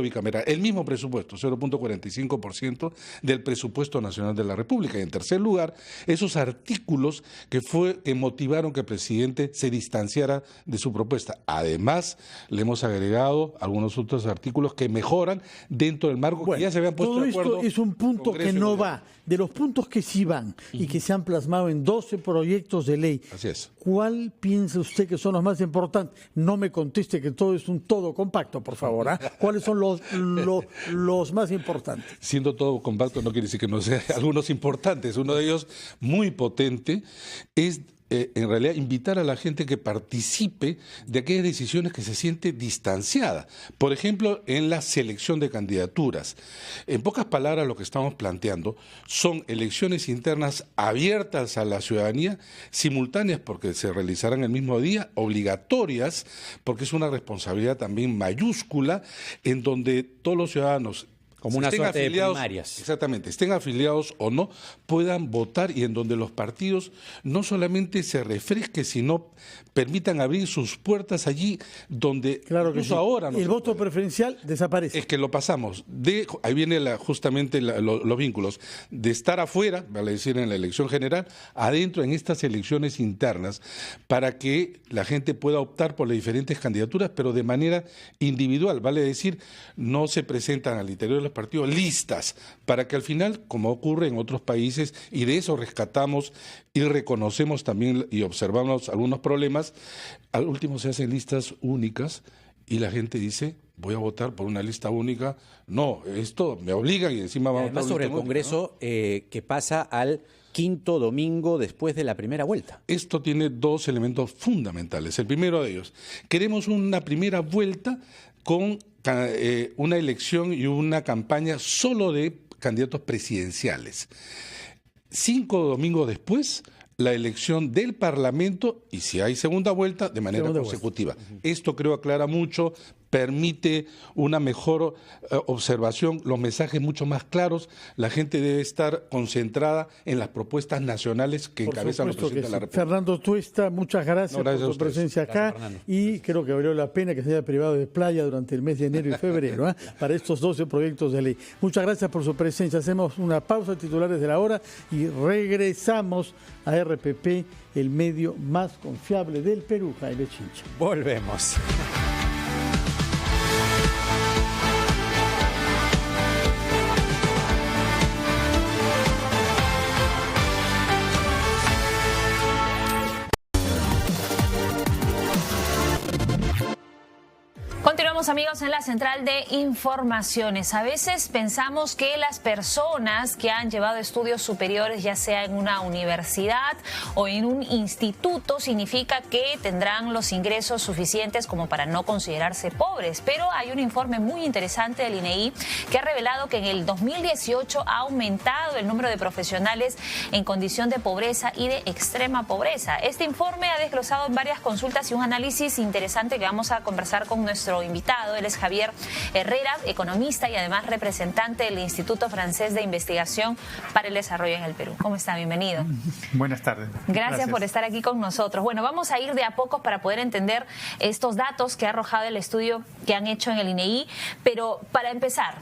bicameral, el mismo presupuesto, 0.45% del presupuesto nacional de la República. Y en tercer lugar, esos artículos que motivaron que el presidente se distanciara de su propuesta. Además, le hemos agregado algunos otros artículos que mejoran dentro del marco que ya se habían puesto de acuerdo. Todo esto es un punto que no va. De los puntos que sí van y que se han plasmado en 12 proyectos de ley, Así es. ¿cuál piensa usted que son los más importantes? No me conteste que todo es un todo compacto, por favor. ¿Cuáles son los más importantes? Siendo todo compacto no quiere decir que no sean algunos importantes. Uno de ellos, muy potente, es en realidad invitar a la gente que participe de aquellas decisiones que se siente distanciada. Por ejemplo, en la selección de candidaturas. En pocas palabras, lo que estamos planteando son elecciones internas abiertas a la ciudadanía, simultáneas porque se realizarán el mismo día, obligatorias porque es una responsabilidad también mayúscula, en donde todos los ciudadanos, como una suerte de primarias. Exactamente, estén afiliados o no, puedan votar, y en donde los partidos no solamente se refresquen, sino permitan abrir sus puertas allí donde claro que incluso sí. ahora no el se voto puede. Preferencial desaparece. Es que lo pasamos ahí viene justamente los vínculos de estar afuera, vale decir, en la elección general, adentro en estas elecciones internas, para que la gente pueda optar por las diferentes candidaturas, pero de manera individual, vale decir, no se presentan al interior de los partidos listas, para que al final, como ocurre en otros países, y de eso rescatamos y reconocemos también y observamos algunos problemas, al último se hacen listas únicas y la gente dice: voy a votar por una lista única. No, esto me obligan y encima vamos a votar sobre el Congreso, ¿no? Que pasa al quinto domingo después de la primera vuelta. Esto tiene dos elementos fundamentales. El primero de ellos, queremos una primera vuelta con una elección y una campaña solo de candidatos presidenciales. 5 domingos después, la elección del Parlamento, y si hay segunda vuelta, de manera consecutiva. Esto creo aclara mucho, permite una mejor observación, los mensajes mucho más claros. La gente debe estar concentrada en las propuestas nacionales que encabezan los presidentes de la República. Fernando Tuesta, muchas gracias por tu presencia acá. Y creo que valió la pena que se haya privado de playa durante el mes de enero y febrero para estos 12 proyectos de ley. Muchas gracias por su presencia. Hacemos una pausa, titulares de la hora, y regresamos a RPP, el medio más confiable del Perú. Jaime Chincha. Volvemos. Amigos, en la central de informaciones. A veces pensamos que las personas que han llevado estudios superiores, ya sea en una universidad o en un instituto, significa que tendrán los ingresos suficientes como para no considerarse pobres. Pero hay un informe muy interesante del INEI que ha revelado que en el 2018 ha aumentado el número de profesionales en condición de pobreza y de extrema pobreza. Este informe ha desglosado varias consultas y un análisis interesante que vamos a conversar con nuestro invitado. Él es Javier Herrera, economista y además representante del Instituto Francés de Investigación para el Desarrollo en el Perú. ¿Cómo está? Bienvenido. Buenas tardes. Gracias por estar aquí con nosotros. Bueno, vamos a ir de a poco para poder entender estos datos que ha arrojado el estudio que han hecho en el INEI, pero para empezar,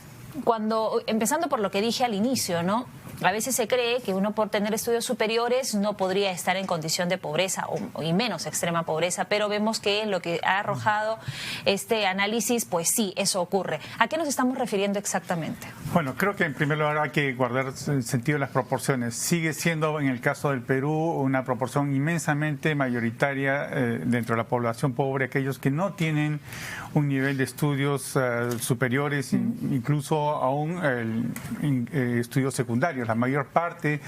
empezando por lo que dije al inicio, ¿no? A veces se cree que uno por tener estudios superiores no podría estar en condición de pobreza y menos extrema pobreza, pero vemos que lo que ha arrojado este análisis, pues sí, eso ocurre. ¿A qué nos estamos refiriendo exactamente? Bueno, creo que en primer lugar hay que guardar el sentido de las proporciones. Sigue siendo, en el caso del Perú, una proporción inmensamente mayoritaria dentro de la población pobre, aquellos que no tienen un nivel de estudios superiores, incluso aún estudios secundarios. La mayor parte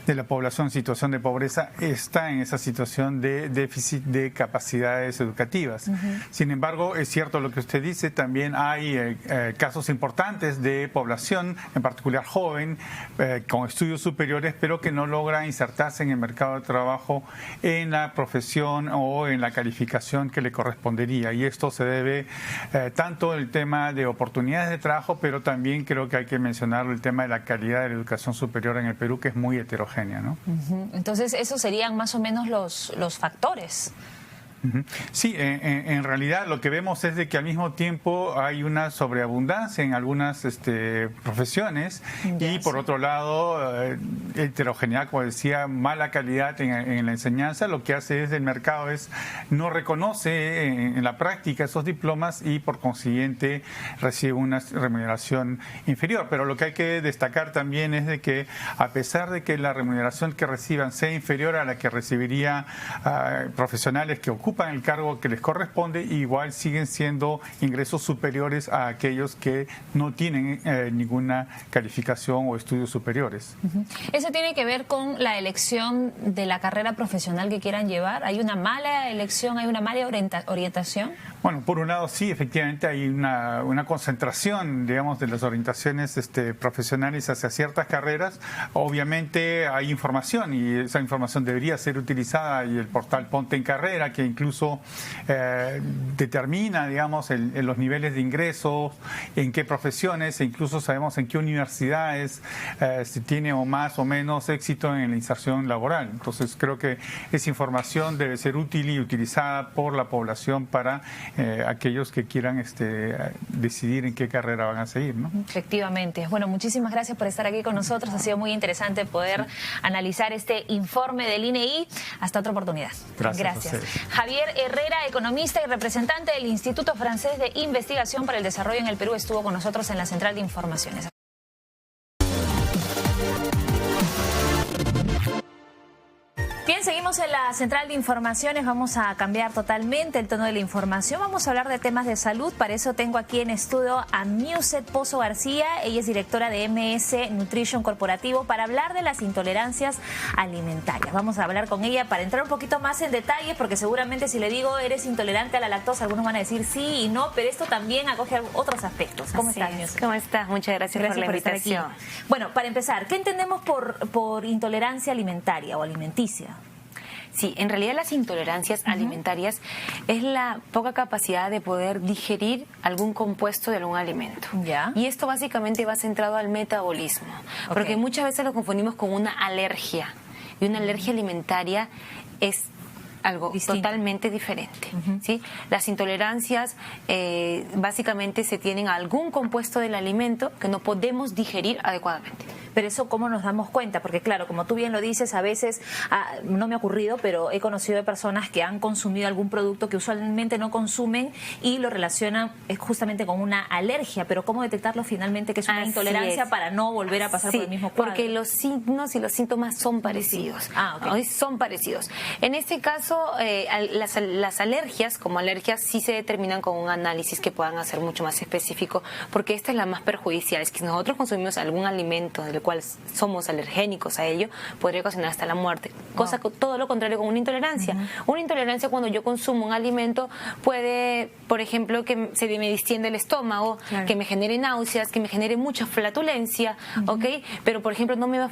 de la población en situación de pobreza está en esa situación de déficit de capacidades educativas. Sin embargo, es cierto lo que usted dice, también hay casos importantes de población, en particular joven, con estudios superiores, pero que no logra insertarse en el mercado de trabajo en la profesión o en la calificación que le correspondería. Y esto se debe tanto al tema de oportunidades de trabajo, pero también creo que hay que mencionar el tema de la calidad de la educación superior en el Perú, que es muy heterogénea, ¿no? Entonces, esos serían más o menos los factores. Sí, en realidad lo que vemos es de que al mismo tiempo hay una sobreabundancia en algunas profesiones y por otro lado heterogeneidad, como decía, mala calidad en la enseñanza. Lo que hace es el mercado no reconoce en la práctica esos diplomas y por consiguiente recibe una remuneración inferior. Pero lo que hay que destacar también es de que a pesar de que la remuneración que reciban sea inferior a la que recibiría profesionales que ocupan el cargo que les corresponde, igual siguen siendo ingresos superiores a aquellos que no tienen ninguna calificación o estudios superiores. ¿Eso tiene que ver con la elección de la carrera profesional que quieran llevar? ¿Hay una mala elección, hay una mala orientación? Bueno, por un lado sí, efectivamente hay una concentración, digamos, de las orientaciones profesionales hacia ciertas carreras. Obviamente hay información y esa información debería ser utilizada, y el portal Ponte en Carrera, que incluso determina, digamos, los niveles de ingresos, en qué profesiones, e incluso sabemos en qué universidades se tiene o más o menos éxito en la inserción laboral. Entonces creo que esa información debe ser útil y utilizada por la población para aquellos que quieran decidir en qué carrera van a seguir, ¿no? Efectivamente. Bueno, muchísimas gracias por estar aquí con nosotros. Ha sido muy interesante poder analizar este informe del INEI. Hasta otra oportunidad. Gracias. Javier Herrera, economista y representante del Instituto Francés de Investigación para el Desarrollo en el Perú, estuvo con nosotros en la Central de Informaciones. Bien, seguimos en la Central de Informaciones. Vamos a cambiar totalmente el tono de la información. Vamos a hablar de temas de salud. Para eso tengo aquí en estudio a Miuset Pozo García. Ella es directora de MS Nutrition Corporativo, para hablar de las intolerancias alimentarias. Vamos a hablar con ella para entrar un poquito más en detalle, porque seguramente si le digo eres intolerante a la lactosa, algunos van a decir sí y no, pero esto también acoge otros aspectos. ¿Cómo estás, Miuset? ¿Cómo estás? Muchas gracias por la invitación. Estar aquí. Bueno, para empezar, ¿qué entendemos por intolerancia alimentaria o alimenticia? Sí, en realidad las intolerancias alimentarias es la poca capacidad de poder digerir algún compuesto de algún alimento. ¿Ya? Y esto básicamente va centrado al metabolismo, porque muchas veces lo confundimos con una alergia, y una alergia alimentaria es algo totalmente diferente. ¿Sí? Las intolerancias básicamente se tienen a algún compuesto del alimento que no podemos digerir adecuadamente. Pero eso, ¿cómo nos damos cuenta? Porque claro, como tú bien lo dices, a veces, no me ha ocurrido, pero he conocido de personas que han consumido algún producto que usualmente no consumen y lo relacionan justamente con una alergia. Pero ¿cómo detectarlo finalmente que es una intolerancia para no volver a pasar por el mismo cuadro? Porque los signos y los síntomas son parecidos. Son parecidos. En este caso, las alergias, como alergias, sí se determinan con un análisis que puedan hacer mucho más específico, porque esta es la más perjudicial. Es que si nosotros consumimos algún alimento del cual somos alergénicos a ello, podría ocasionar hasta la muerte. Cosa que todo lo contrario con una intolerancia. Una intolerancia, cuando yo consumo un alimento, puede, por ejemplo, que se me distienda el estómago, que me genere náuseas, que me genere mucha flatulencia, ¿ok? Pero, por ejemplo, no me va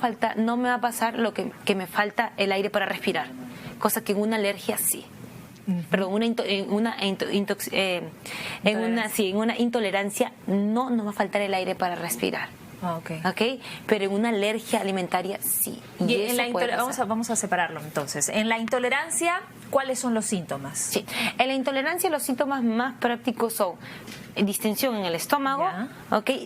a pasar lo que me falta el aire para respirar. Cosa que en una alergia sí. Perdón, en una intolerancia no nos va a faltar el aire para respirar. Pero en una alergia alimentaria sí. Y en vamos a separarlo entonces. En la intolerancia, ¿cuáles son los síntomas? Sí. En la intolerancia los síntomas más prácticos son distensión en el estómago,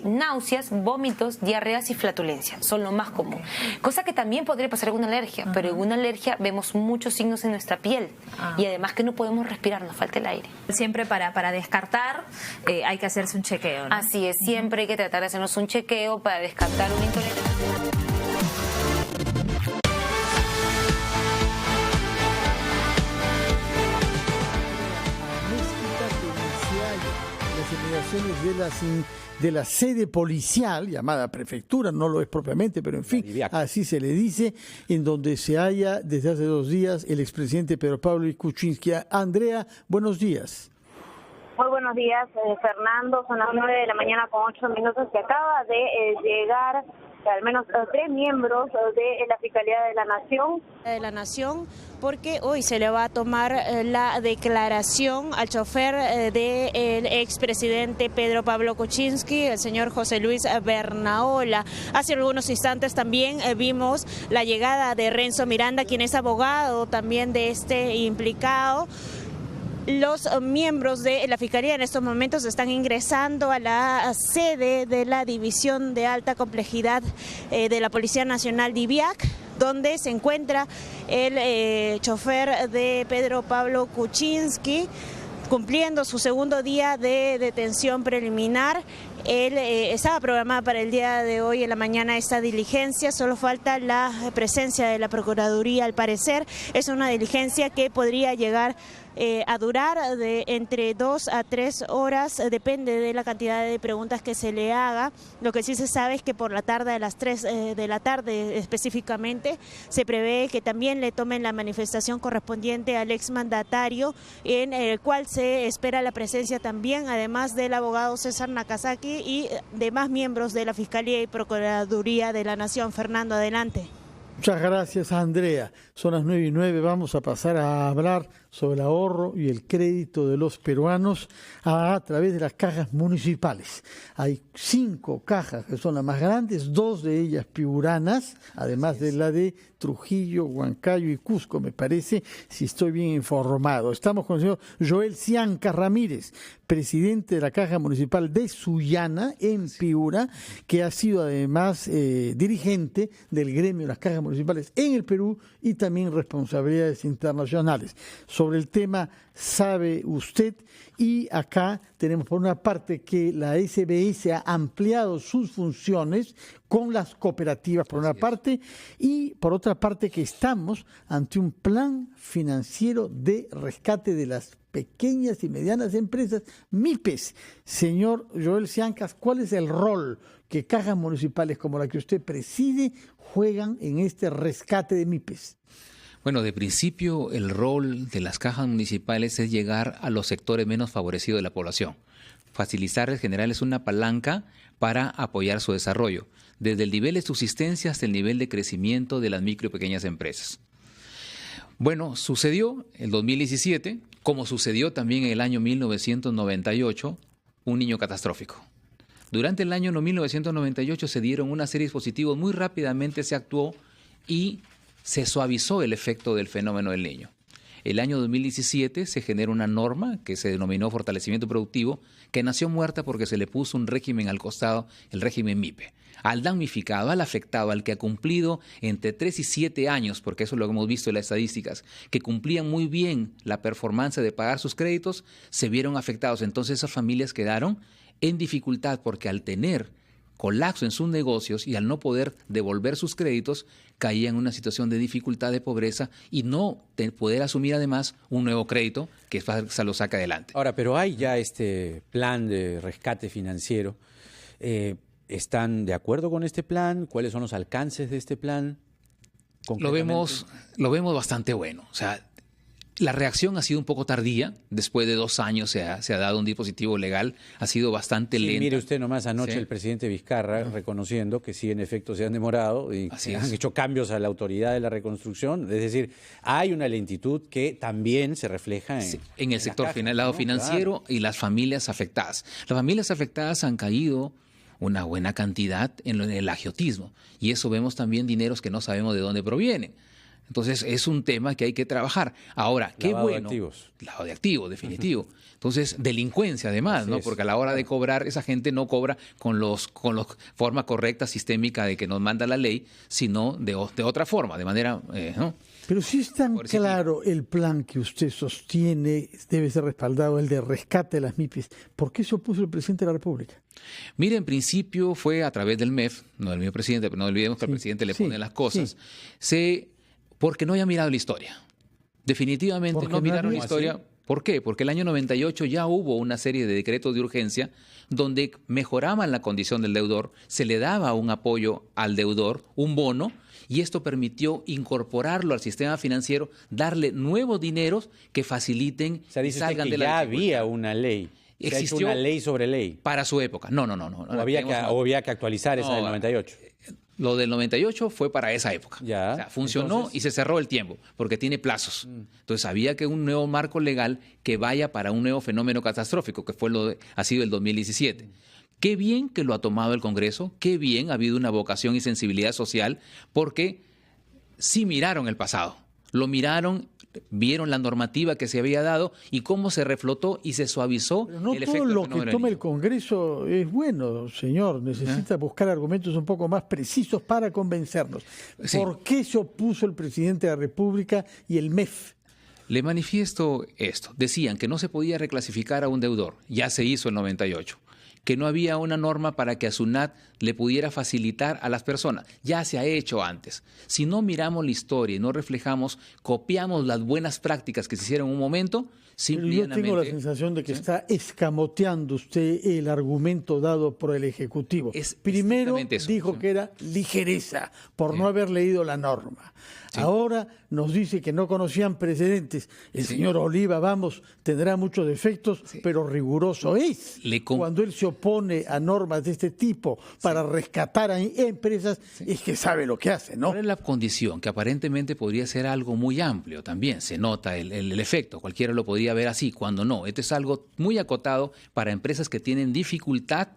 náuseas, vómitos, diarreas y flatulencia. Son lo más común. Cosa que también podría pasar en una alergia, pero en una alergia vemos muchos signos en nuestra piel y además que no podemos respirar, nos falta el aire. Siempre para descartar hay que hacerse un chequeo, ¿no? Así es, siempre hay que tratar de hacernos un chequeo para descartar una intolerancia. De la sede policial, llamada prefectura, no lo es propiamente, pero en fin, así se le dice, en donde se halla desde hace 2 días el expresidente Pedro Pablo Kuczynski. Andrea, buenos días. Muy buenos días, Fernando. Son las 9 de la mañana con 8 minutos que acaba de llegar al menos 3 miembros de la Fiscalía de la Nación. Porque hoy se le va a tomar la declaración al chofer del expresidente Pedro Pablo Kuczynski, el señor José Luis Bernaola. Hace algunos instantes también vimos la llegada de Renzo Miranda, quien es abogado también de este implicado. Los miembros de la Fiscalía en estos momentos están ingresando a la sede de la División de Alta Complejidad de la Policía Nacional DIVIAC, donde se encuentra el chofer de Pedro Pablo Kuczynski, cumpliendo su segundo día de detención preliminar. Él estaba programada para el día de hoy en la mañana esta diligencia, solo falta la presencia de la Procuraduría al parecer. Es una diligencia que podría llegar a durar de entre 2 a 3 horas, depende de la cantidad de preguntas que se le haga. Lo que sí se sabe es que por la tarde, a las 3 de la tarde específicamente, se prevé que también le tomen la manifestación correspondiente al exmandatario, en el cual se espera la presencia también, además del abogado César Nakazaki y demás miembros de la Fiscalía y Procuraduría de la Nación. Fernando, adelante. Muchas gracias, Andrea. Son las 9:09, vamos a pasar a hablar sobre el ahorro y el crédito de los peruanos a través de las cajas municipales. Hay 5 cajas que son las más grandes, 2 de ellas piuranas, además de la de Trujillo, Huancayo y Cusco, me parece, si estoy bien informado. Estamos con el señor Joel Cianca Ramírez, presidente de la Caja Municipal de Sullana, en Piura, que ha sido además dirigente del gremio de las cajas municipales en el Perú y también responsabilidades internacionales. Sobre el tema sabe usted, y acá tenemos por una parte que la SBS ha ampliado sus funciones con las cooperativas por una parte, y por otra parte que estamos ante un plan financiero de rescate de las pequeñas y medianas empresas, MIPES. Señor Joel Ciancas, ¿cuál es el rol que cajas municipales como la que usted preside juegan en este rescate de MIPES? Bueno, de principio el rol de las cajas municipales es llegar a los sectores menos favorecidos de la población, facilitarles, generarles una palanca para apoyar su desarrollo, desde el nivel de subsistencia hasta el nivel de crecimiento de las micro y pequeñas empresas. Bueno, sucedió en el 2017, como sucedió también en el año 1998, un niño catastrófico. Durante el año 1998 se dieron una serie de dispositivos, muy rápidamente se actuó y se suavizó el efecto del fenómeno del Niño. El año 2017 se generó una norma que se denominó fortalecimiento productivo, que nació muerta porque se le puso un régimen al costado, el régimen MIPE. Al damnificado, al afectado, al que ha cumplido entre 3 y 7 años, porque eso es lo que hemos visto en las estadísticas, que cumplían muy bien la performance de pagar sus créditos, se vieron afectados. Entonces esas familias quedaron en dificultad porque al tener colapso en sus negocios y al no poder devolver sus créditos, caían en una situación de dificultad, de pobreza y no poder asumir además un nuevo crédito que se lo saca adelante. Ahora, pero hay ya este plan de rescate financiero. ¿Están de acuerdo con este plan? ¿Cuáles son los alcances de este plan? Lo vemos bastante bueno. O sea, la reacción ha sido un poco tardía. Después de 2 años se ha dado un dispositivo legal. Ha sido bastante lento. Mire usted nomás anoche el presidente Vizcarra reconociendo que sí, en efecto, se han demorado y han hecho cambios a la autoridad de la reconstrucción. Es decir, hay una lentitud que también se refleja en el sector el lado financiero, claro, y las familias afectadas. Las familias afectadas han caído una buena cantidad en el agiotismo. Y eso vemos también dineros que no sabemos de dónde provienen. Entonces, es un tema que hay que trabajar. Ahora, qué bueno. Lavado de activos, definitivo. Entonces, delincuencia además, ¿no? Porque a la hora de cobrar, esa gente no cobra con la forma correcta, sistémica de que nos manda la ley, sino de otra forma, de manera, ¿no? Pero si es tan claro el plan que usted sostiene, debe ser respaldado, el de rescate de las MIPES, ¿por qué se opuso el presidente de la República? Mire, en principio fue a través del MEF, no del mismo presidente, pero no olvidemos que al presidente le pone las cosas, porque no había mirado la historia. Definitivamente no miraron la historia. ¿Por qué? Porque el año 98 ya hubo una serie de decretos de urgencia donde mejoraban la condición del deudor, se le daba un apoyo al deudor, un bono, y esto permitió incorporarlo al sistema financiero, darle nuevos dineros que faciliten y salgan de la dificultad. Ya había una ley. Existió una ley sobre ley. Para su época. No. ¿O había que actualizar esa del 98? Lo del 98 fue para esa época. Ya. O sea, funcionó y se cerró el tiempo, porque tiene plazos. Entonces había que un nuevo marco legal que vaya para un nuevo fenómeno catastrófico, que ha sido el 2017. Qué bien que lo ha tomado el Congreso, qué bien ha habido una vocación y sensibilidad social, porque sí miraron el pasado, lo miraron vieron la normativa que se había dado y cómo se reflotó y se suavizó no el efecto. Todo lo que toma el Congreso es bueno, señor. Necesita buscar argumentos un poco más precisos para convencernos. Sí. ¿Por qué se opuso el presidente de la República y el MEF? Le manifiesto esto. Decían que no se podía reclasificar a un deudor. Ya se hizo en 98. Que no había una norma para que a SUNAT le pudiera facilitar a las personas. Ya se ha hecho antes. Si no miramos la historia y no reflejamos, copiamos las buenas prácticas que se hicieron en un momento, simplemente... Pero yo tengo la sensación de que está escamoteando usted el argumento dado por el Ejecutivo. Primero dijo que era ligereza por no haber leído la norma. Sí. Ahora nos dice que no conocían precedentes. El señor Oliva, tendrá muchos defectos, pero riguroso es. Cuando él se opone a normas de este tipo para rescatar a empresas, es que sabe lo que hace, ¿no? ¿Cuál es la condición? Que aparentemente podría ser algo muy amplio también. Se nota el efecto. Cualquiera lo podría ver así, cuando no. Esto es algo muy acotado para empresas que tienen dificultad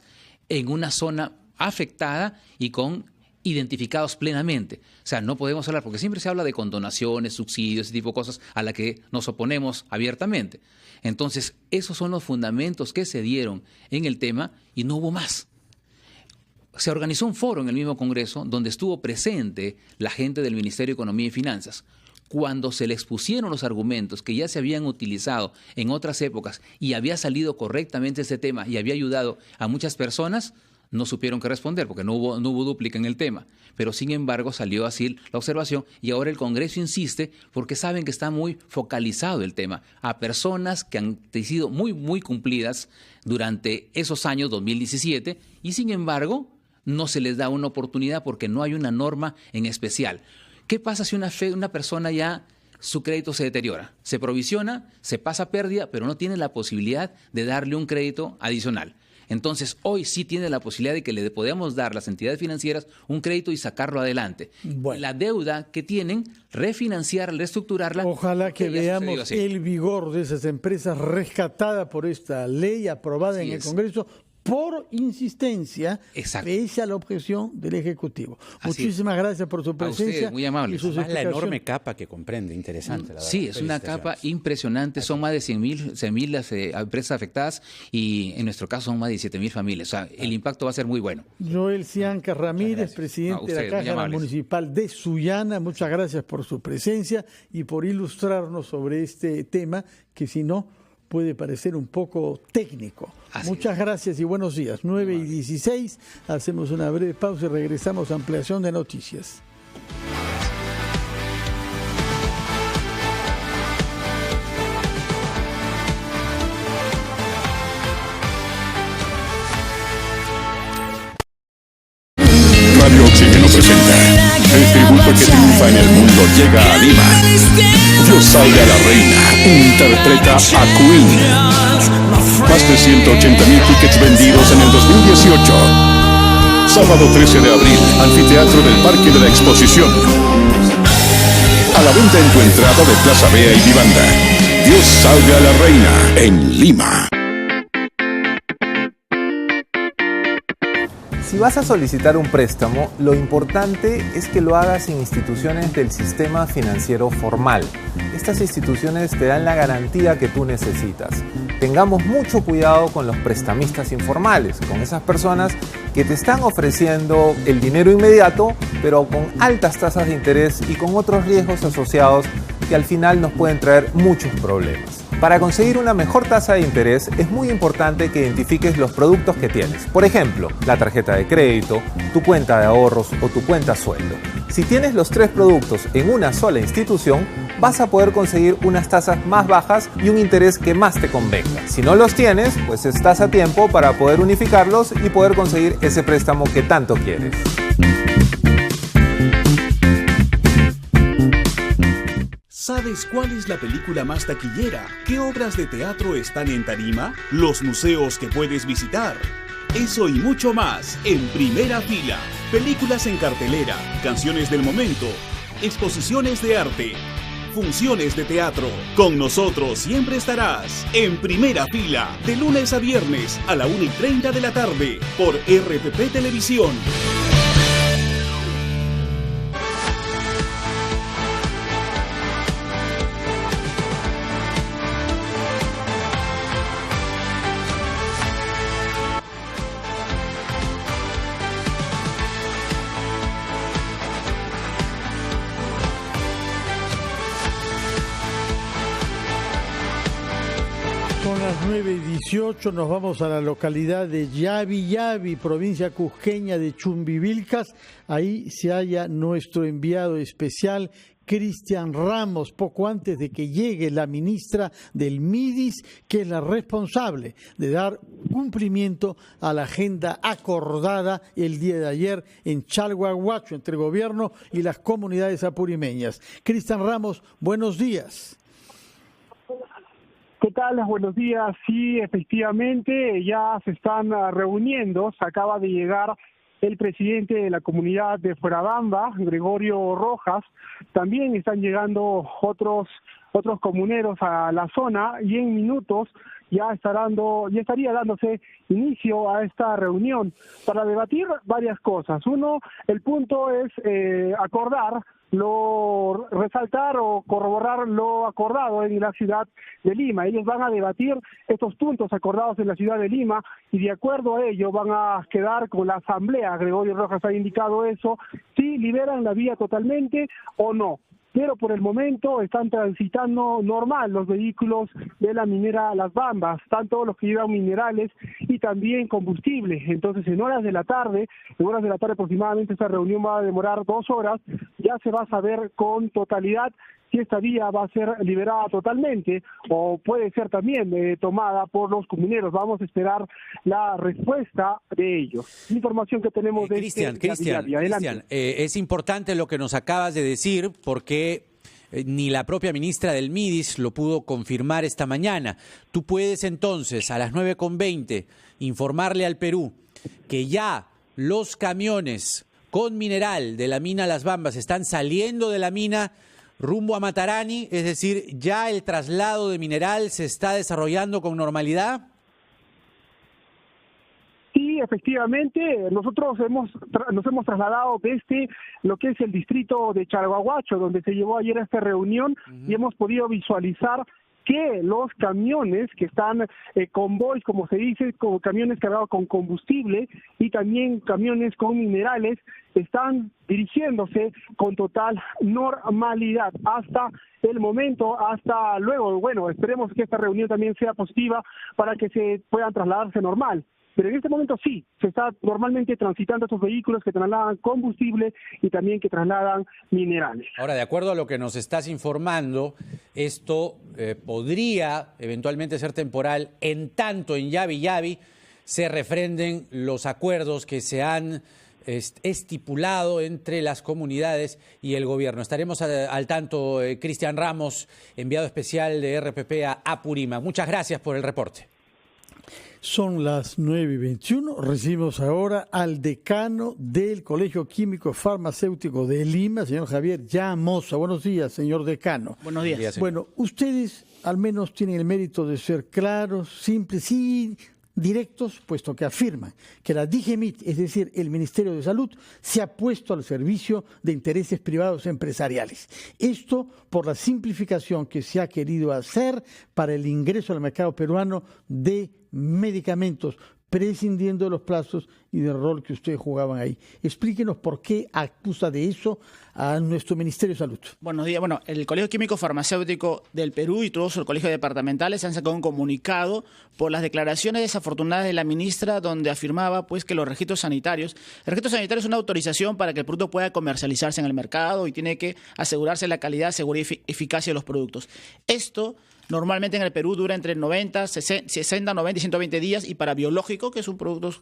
en una zona afectada y con identificados plenamente. O sea, no podemos hablar, porque siempre se habla de condonaciones, subsidios, ese tipo de cosas a las que nos oponemos abiertamente. Entonces, esos son los fundamentos que se dieron en el tema y no hubo más. Se organizó un foro en el mismo Congreso donde estuvo presente la gente del Ministerio de Economía y Finanzas. Cuando se le expusieron los argumentos que ya se habían utilizado en otras épocas y había salido correctamente ese tema y había ayudado a muchas personas, no supieron qué responder porque no hubo dúplica en el tema. Pero sin embargo salió así la observación y ahora el Congreso insiste porque saben que está muy focalizado el tema a personas que han sido muy cumplidas durante esos años 2017 y sin embargo no se les da una oportunidad porque no hay una norma en especial. ¿Qué pasa si una persona ya su crédito se deteriora? Se provisiona, se pasa a pérdida, pero no tiene la posibilidad de darle un crédito adicional. Entonces, hoy sí tiene la posibilidad de que le podamos dar a las entidades financieras un crédito y sacarlo adelante. Bueno. La deuda que tienen, refinanciarla, reestructurarla. Ojalá que veamos el vigor de esas empresas rescatadas por esta ley aprobada en el Congreso por insistencia, pese a la objeción del Ejecutivo. Muchísimas gracias por su presencia. Usted, muy amable. Además, la enorme capa que comprende, interesante. La verdad. Sí, es una capa impresionante. Son más de 100.000 las empresas afectadas y en nuestro caso son más de 17.000 familias. O sea, el impacto va a ser muy bueno. Joel Cianca Ramírez, presidente de la Caja Municipal de Sullana, muchas gracias por su presencia y por ilustrarnos sobre este tema que si no puede parecer un poco técnico. Muchas gracias y buenos días. 9:16, hacemos una breve pausa y regresamos a ampliación de noticias. Radio Oxígeno presenta el tributo que triunfa en el mundo llega a Lima. Dios salve a la reina, interpreta a Queen. Más de 180,000 tickets vendidos en el 2018. Sábado 13 de abril, Anfiteatro del Parque de la Exposición. A la venta en tu entrada de Plaza Bea y Vivanda. Dios salve a la reina en Lima. Si vas a solicitar un préstamo, lo importante es que lo hagas en instituciones del sistema financiero formal. Estas instituciones te dan la garantía que tú necesitas. Tengamos mucho cuidado con los prestamistas informales, con esas personas que te están ofreciendo el dinero inmediato, pero con altas tasas de interés y con otros riesgos asociados que al final nos pueden traer muchos problemas. Para conseguir una mejor tasa de interés es muy importante que identifiques los productos que tienes. Por ejemplo, la tarjeta de crédito, tu cuenta de ahorros o tu cuenta sueldo. Si tienes los 3 productos en una sola institución, vas a poder conseguir unas tasas más bajas y un interés que más te convenga. Si no los tienes, pues estás a tiempo para poder unificarlos y poder conseguir ese préstamo que tanto quieres. ¿Sabes cuál es la película más taquillera? ¿Qué obras de teatro están en tarima? ¿Los museos que puedes visitar? Eso y mucho más en Primera Fila. Películas en cartelera, canciones del momento, exposiciones de arte, funciones de teatro. Con nosotros siempre estarás en Primera Fila, de lunes a viernes a la 1:30 de la tarde por RPP Televisión. 9:18 nos vamos a la localidad de Yavi, provincia cusqueña de Chumbivilcas. Ahí se halla nuestro enviado especial, Cristian Ramos, poco antes de que llegue la ministra del MIDIS, que es la responsable de dar cumplimiento a la agenda acordada el día de ayer en Chalhuahuacho entre el gobierno y las comunidades apurimeñas. Cristian Ramos, buenos días. ¿Qué tal? Buenos días. Sí, efectivamente, ya se están reuniendo. Se acaba de llegar el presidente de la comunidad de Fuerabamba, Gregorio Rojas. También están llegando otros comuneros a la zona y en minutos ya estaría dándose inicio a esta reunión para debatir varias cosas. Uno, el punto es resaltar o corroborar lo acordado en la ciudad de Lima. Ellos van a debatir estos puntos acordados en la ciudad de Lima y de acuerdo a ello van a quedar con la asamblea. Gregorio Rojas ha indicado eso, si liberan la vía totalmente o no. Pero por el momento están transitando normal los vehículos de la minera Las Bambas, tanto los que llevan minerales y también combustible. Entonces, en horas de la tarde aproximadamente, esta reunión va a demorar 2 horas, ya se va a saber con totalidad si esta vía va a ser liberada totalmente o puede ser también tomada por los comuneros. Vamos a esperar la respuesta de ellos. Información que tenemos de Cristian, es importante lo que nos acabas de decir porque ni la propia ministra del MIDIS lo pudo confirmar esta mañana. Tú puedes entonces a las 9:20 informarle al Perú que ya los camiones con mineral de la mina Las Bambas están saliendo de la mina rumbo a Matarani, es decir, ¿ya el traslado de mineral se está desarrollando con normalidad? Sí, efectivamente, nosotros nos hemos trasladado desde lo que es el distrito de Chalhuahuacho, donde se llevó ayer esta reunión, y hemos podido visualizar que los camiones que están convoys, como se dice, con camiones cargados con combustible y también camiones con minerales, están dirigiéndose con total normalidad hasta el momento, hasta luego. Bueno, esperemos que esta reunión también sea positiva para que se puedan trasladarse normal. Pero en este momento sí, se está normalmente transitando estos vehículos que trasladan combustible y también que trasladan minerales. Ahora, de acuerdo a lo que nos estás informando, esto podría eventualmente ser temporal en tanto en Yavi se refrenden los acuerdos que se han estipulado entre las comunidades y el gobierno. Estaremos al tanto, Cristian Ramos, enviado especial de RPP a Apurímac. Muchas gracias por el reporte. Son las 9:21. Recibimos ahora al decano del Colegio Químico Farmacéutico de Lima, señor Javier Llamosa. Buenos días, señor decano. Buenos días. Bueno, ustedes al menos tienen el mérito de ser claros, simples y directos, puesto que afirman que la DIGEMIT, es decir, el Ministerio de Salud, se ha puesto al servicio de intereses privados empresariales. Esto por la simplificación que se ha querido hacer para el ingreso al mercado peruano de medicamentos, prescindiendo de los plazos y del rol que ustedes jugaban ahí. Explíquenos por qué acusa de eso a nuestro Ministerio de Salud. Buenos días. Bueno, el Colegio Químico Farmacéutico del Perú y todos los colegios departamentales han sacado un comunicado por las declaraciones desafortunadas de la ministra, donde afirmaba pues que el registro sanitario es una autorización para que el producto pueda comercializarse en el mercado y tiene que asegurarse la calidad, seguridad y eficacia de los productos. Esto normalmente en el Perú dura entre 90, 60, 90 y 120 días, y para biológico, que son productos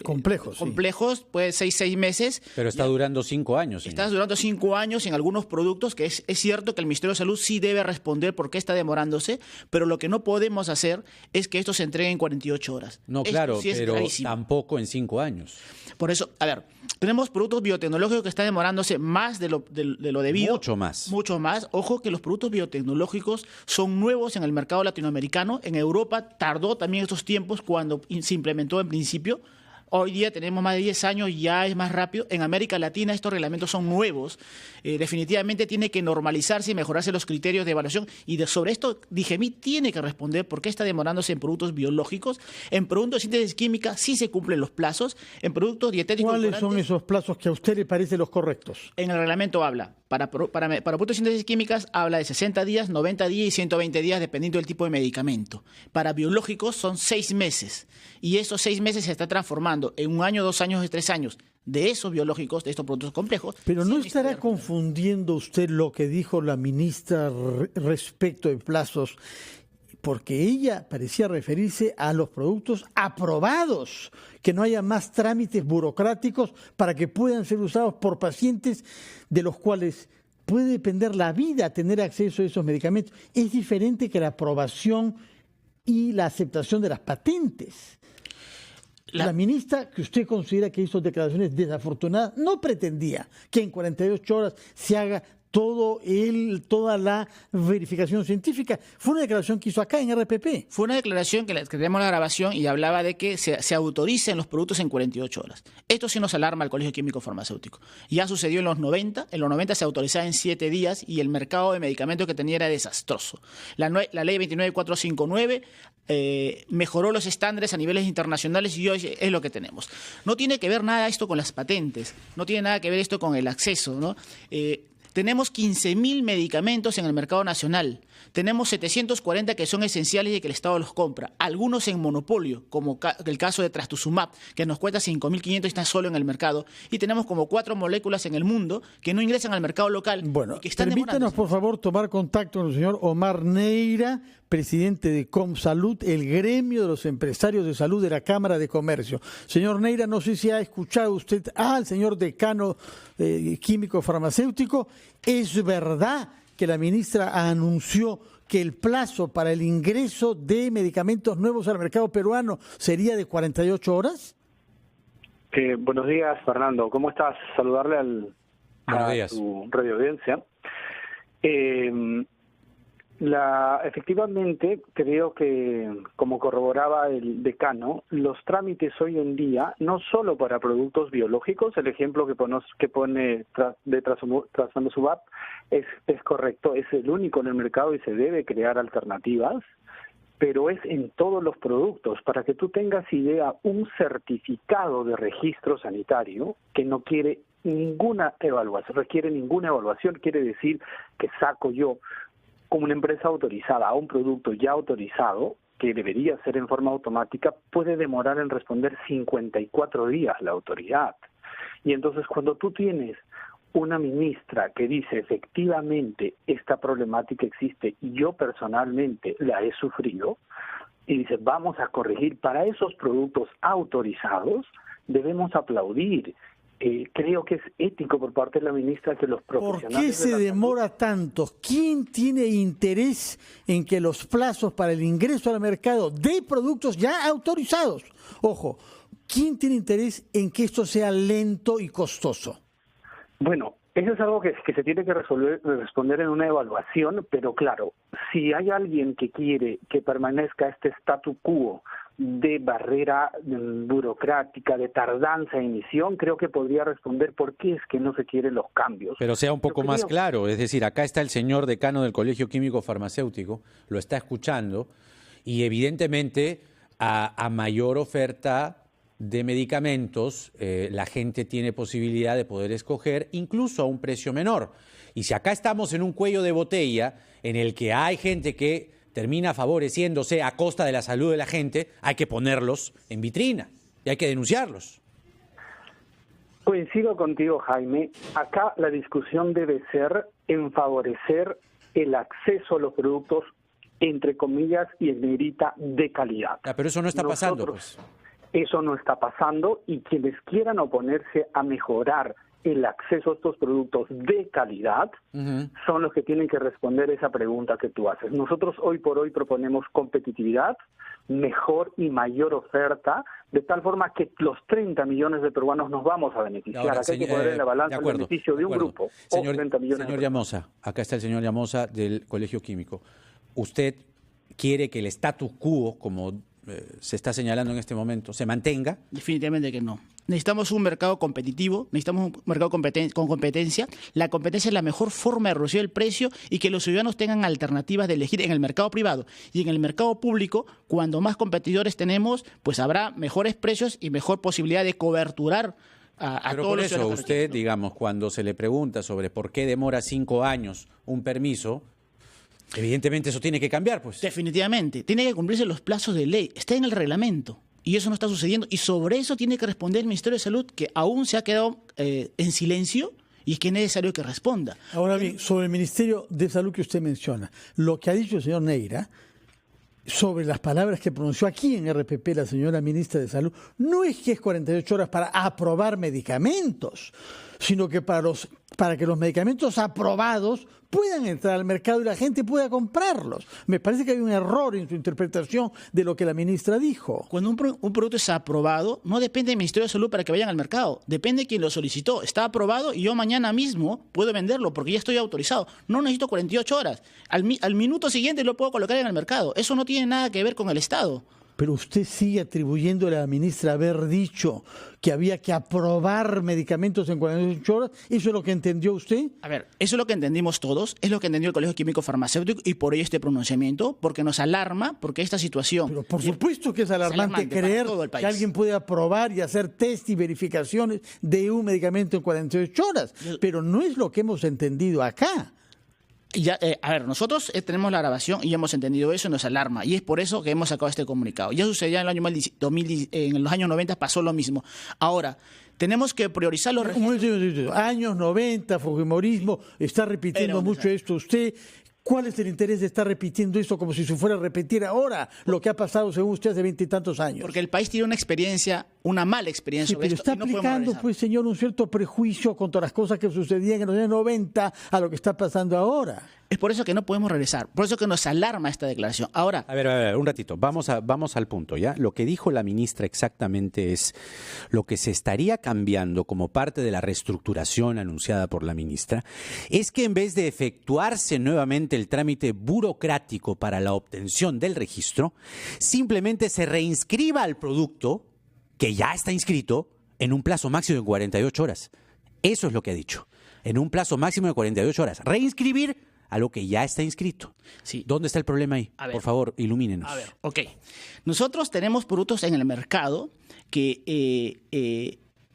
complejos, puede 6 meses. Pero está durando 5 años. Está durando 5 años en algunos productos, que es cierto que el Ministerio de Salud sí debe responder por qué está demorándose, pero lo que no podemos hacer es que esto se entregue en 48 horas. No, claro, sí, pero tampoco en 5 años. Por eso, a ver, tenemos productos biotecnológicos que están demorándose más de lo debido. Mucho más. Mucho más. Ojo que los productos biotecnológicos son nuevos en el mercado latinoamericano. En Europa tardó también estos tiempos cuando se implementó en principio. Hoy día tenemos más de 10 años, ya es más rápido. En América Latina estos reglamentos son nuevos. Definitivamente tiene que normalizarse y mejorarse los criterios de evaluación. Y sobre esto, DIGEMI tiene que responder por qué está demorándose en productos biológicos. En productos de síntesis química sí se cumplen los plazos. En productos dietéticos... ¿Cuáles son esos plazos que a usted le parecen los correctos? En el reglamento habla. Para productos de síntesis químicas habla de 60 días, 90 días y 120 días, dependiendo del tipo de medicamento. Para biológicos son 6 meses. Y esos 6 meses se está transformando en 1 año, 2 años y 3 años de esos biológicos, de estos productos complejos. Pero ¿no estará confundiendo usted lo que dijo la ministra respecto de plazos? Porque ella parecía referirse a los productos aprobados, que no haya más trámites burocráticos para que puedan ser usados por pacientes de los cuales puede depender la vida tener acceso a esos medicamentos. Es diferente que la aprobación y la aceptación de las patentes. La ministra, que usted considera que hizo declaraciones desafortunadas, no pretendía que en 48 horas se haga toda la verificación científica. Fue una declaración que hizo acá en RPP. Fue una declaración que tenemos la grabación y hablaba de que se autoricen los productos en 48 horas. Esto sí nos alarma al Colegio Químico Farmacéutico. Ya sucedió en los 90. En los 90 se autorizaba en 7 días y el mercado de medicamentos que tenía era desastroso. La ley 29459 mejoró los estándares a niveles internacionales y hoy es lo que tenemos. No tiene que ver nada esto con las patentes, no tiene nada que ver esto con el acceso, ¿no? Tenemos 15.000 medicamentos en el mercado nacional. Tenemos 740 que son esenciales y que el Estado los compra. Algunos en monopolio, como el caso de Trastuzumab, que nos cuesta 5.500 y está solo en el mercado. Y tenemos como 4 moléculas en el mundo que no ingresan al mercado local. Bueno, y que están permítanos, por favor, tomar contacto con el señor Omar Neira, presidente de Comsalud, el gremio de los empresarios de salud de la Cámara de Comercio. Señor Neira, no sé si ha escuchado usted al señor decano químico farmacéutico. ¿Es verdad que la ministra anunció que el plazo para el ingreso de medicamentos nuevos al mercado peruano sería de 48 horas? Buenos días, Fernando. ¿Cómo estás? Saludarle a tu radio audiencia. Efectivamente, creo que, como corroboraba el decano, los trámites hoy en día, no solo para productos biológicos, el ejemplo que pone de Trastuzumab es correcto, es el único en el mercado y se debe crear alternativas, pero es en todos los productos. Para que tú tengas idea, un certificado de registro sanitario que no quiere ninguna evaluación, requiere ninguna evaluación, quiere decir que saco yo como una empresa autorizada a un producto ya autorizado, que debería ser en forma automática, puede demorar en responder 54 días la autoridad. Y entonces cuando tú tienes una ministra que dice efectivamente esta problemática existe y yo personalmente la he sufrido, y dice vamos a corregir para esos productos autorizados, debemos aplaudir. Creo que es ético por parte de la ministra que los profesionales... ¿Por qué se demora tanto? ¿Quién tiene interés en que los plazos para el ingreso al mercado de productos ya autorizados, ojo, quién tiene interés en que esto sea lento y costoso? Bueno, eso es algo que se tiene que responder en una evaluación, pero claro, si hay alguien que quiere que permanezca este statu quo de barrera burocrática, de tardanza de emisión, creo que podría responder por qué es que no se quieren los cambios. Pero sea un poco más claro, es decir, acá está el señor decano del Colegio Químico Farmacéutico, lo está escuchando, y evidentemente a mayor oferta de medicamentos, la gente tiene posibilidad de poder escoger incluso a un precio menor. Y si acá estamos en un cuello de botella en el que hay gente que termina favoreciéndose a costa de la salud de la gente, hay que ponerlos en vitrina y hay que denunciarlos. Coincido contigo, Jaime. Acá la discusión debe ser en favorecer el acceso a los productos, entre comillas, y en negrita, de calidad. Pero eso no está pasando, pues. Eso no está pasando y quienes quieran oponerse a mejorar el acceso a estos productos de calidad son los que tienen que responder esa pregunta que tú haces. Nosotros hoy por hoy proponemos competitividad, mejor y mayor oferta, de tal forma que los 30 millones de peruanos nos vamos a beneficiar. Ahora, acá hay que poner en la balanza el beneficio de un grupo. Señor, 30 millones señor Llamosa, acá está el señor Llamosa del Colegio Químico. ¿Usted quiere que el status quo, como se está señalando en este momento se mantenga? Definitivamente que no. Necesitamos un mercado competitivo, necesitamos un mercado con competencia. La competencia es la mejor forma de reducir el precio y que los ciudadanos tengan alternativas de elegir en el mercado privado. Y en el mercado público, cuando más competidores tenemos, pues habrá mejores precios y mejor posibilidad de coberturar a Pero todos por los eso usted, digamos, cuando se le pregunta sobre por qué demora 5 años un permiso, evidentemente eso tiene que cambiar, pues. Definitivamente. Tiene que cumplirse los plazos de ley. Está en el reglamento. Y eso no está sucediendo. Y sobre eso tiene que responder el Ministerio de Salud, que aún se ha quedado en silencio y es que es necesario que responda. Ahora bien, sobre el Ministerio de Salud que usted menciona, lo que ha dicho el señor Neira sobre las palabras que pronunció aquí en RPP la señora ministra de Salud, no es que es 48 horas para aprobar medicamentos, sino que para que los medicamentos aprobados puedan entrar al mercado y la gente pueda comprarlos. Me parece que hay un error en su interpretación de lo que la ministra dijo. Cuando un producto es aprobado, no depende del Ministerio de Salud para que vayan al mercado. Depende de quien lo solicitó. Está aprobado y yo mañana mismo puedo venderlo porque ya estoy autorizado. No necesito 48 horas. Al minuto siguiente lo puedo colocar en el mercado. Eso no tiene nada que ver con el Estado. Pero usted sigue atribuyéndole a la ministra haber dicho que había que aprobar medicamentos en 48 horas. ¿Eso es lo que entendió usted? A ver, eso es lo que entendimos todos, es lo que entendió el Colegio Químico Farmacéutico y por ello este pronunciamiento, porque nos alarma, porque esta situación... Pero por supuesto que es alarmante creer que alguien puede aprobar y hacer test y verificaciones de un medicamento en 48 horas, pero no es lo que hemos entendido acá. Ya, a ver, nosotros tenemos la grabación y hemos entendido eso y nos alarma. Y es por eso que hemos sacado este comunicado. Ya sucedía en el año 2000, en los años 90 pasó lo mismo. Ahora, tenemos que priorizar los registros. Años 90, fujimorismo, está repitiendo mucho esto usted. ¿Cuál es el interés de estar repitiendo esto como si se fuera a repetir ahora lo que ha pasado según usted hace 20 y tantos años? Porque el país tiene una experiencia, una mala experiencia sobre pero esto. Está aplicando, pues, señor, un cierto prejuicio contra las cosas que sucedían en los años 90 a lo que está pasando ahora. Es por eso que no podemos regresar, por eso que nos alarma esta declaración. Ahora, a ver, un ratito, vamos al punto, ¿ya? Lo que dijo la ministra exactamente es lo que se estaría cambiando como parte de la reestructuración anunciada por la ministra, es que en vez de efectuarse nuevamente el trámite burocrático para la obtención del registro, simplemente se reinscriba al producto que ya está inscrito en un plazo máximo de 48 horas. Eso es lo que ha dicho, en un plazo máximo de 48 horas. Reinscribir a lo que ya está inscrito. Sí. ¿Dónde está el problema ahí? Por favor, ilumínenos. A ver, ok. Nosotros tenemos productos en el mercado que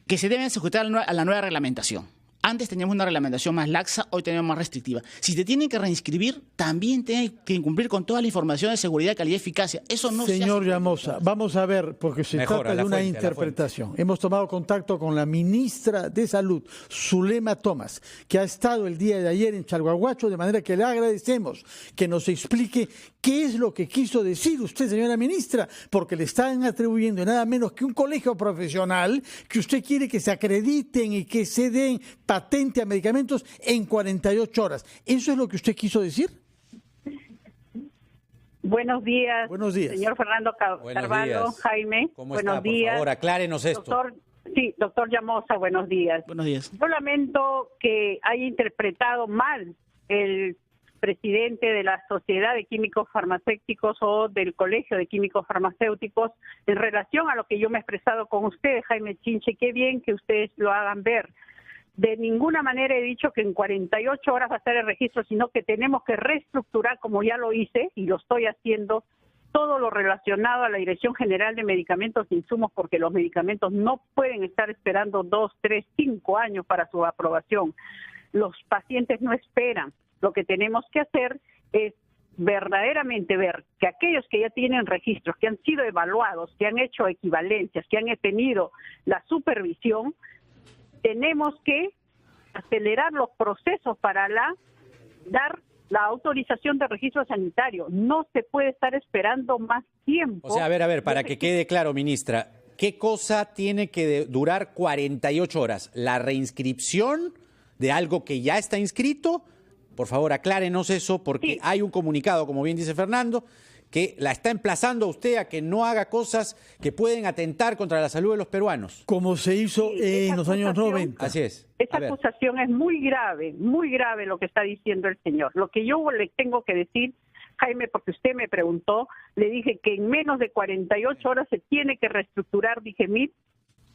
se deben sujetar a la nueva reglamentación. Antes teníamos una reglamentación más laxa, hoy tenemos más restrictiva. Si te tienen que reinscribir, también tienen que cumplir con toda la información de seguridad, calidad y eficacia. Eso no se hace. Señor Llamosa, vamos a ver, porque se trata de una interpretación. Hemos tomado contacto con la ministra de Salud, Zulema Thomas, que ha estado el día de ayer en Chalhuahuacho, de manera que le agradecemos que nos explique qué es lo que quiso decir usted, señora ministra, porque le están atribuyendo nada menos que un colegio profesional que usted quiere que se acrediten y que se den patente a medicamentos en 48 horas. ¿Eso es lo que usted quiso decir? Buenos días. Buenos días. Señor Fernando Carvalho, ¿Jaime? Jaime. ¿Cómo buenos está? días. Por favor, aclárenos esto. Doctor Llamosa, buenos días. Buenos días. Yo lamento que haya interpretado mal el presidente de la Sociedad de Químicos Farmacéuticos o del Colegio de Químicos Farmacéuticos en relación a lo que yo me he expresado con usted, Jaime Chinche. Qué bien que ustedes lo hagan ver. De ninguna manera he dicho que en 48 horas va a estar el registro, sino que tenemos que reestructurar, como ya lo hice y lo estoy haciendo, todo lo relacionado a la Dirección General de Medicamentos e Insumos, porque los medicamentos no pueden estar esperando 2, 3, 5 años para su aprobación. Los pacientes no esperan. Lo que tenemos que hacer es verdaderamente ver que aquellos que ya tienen registros, que han sido evaluados, que han hecho equivalencias, que han tenido la supervisión, tenemos que acelerar los procesos para dar la autorización de registro sanitario. No se puede estar esperando más tiempo. O sea, a ver, para que quede claro, ministra, ¿qué cosa tiene que durar 48 horas? ¿La reinscripción de algo que ya está inscrito? Por favor, aclárenos eso, porque hay un comunicado, como bien dice Fernando, que la está emplazando a usted a que no haga cosas que pueden atentar contra la salud de los peruanos. Como se hizo en los años 90. Así es. Esa acusación es muy grave lo que está diciendo el señor. Lo que yo le tengo que decir, Jaime, porque usted me preguntó, le dije que en menos de 48 horas se tiene que reestructurar Digemit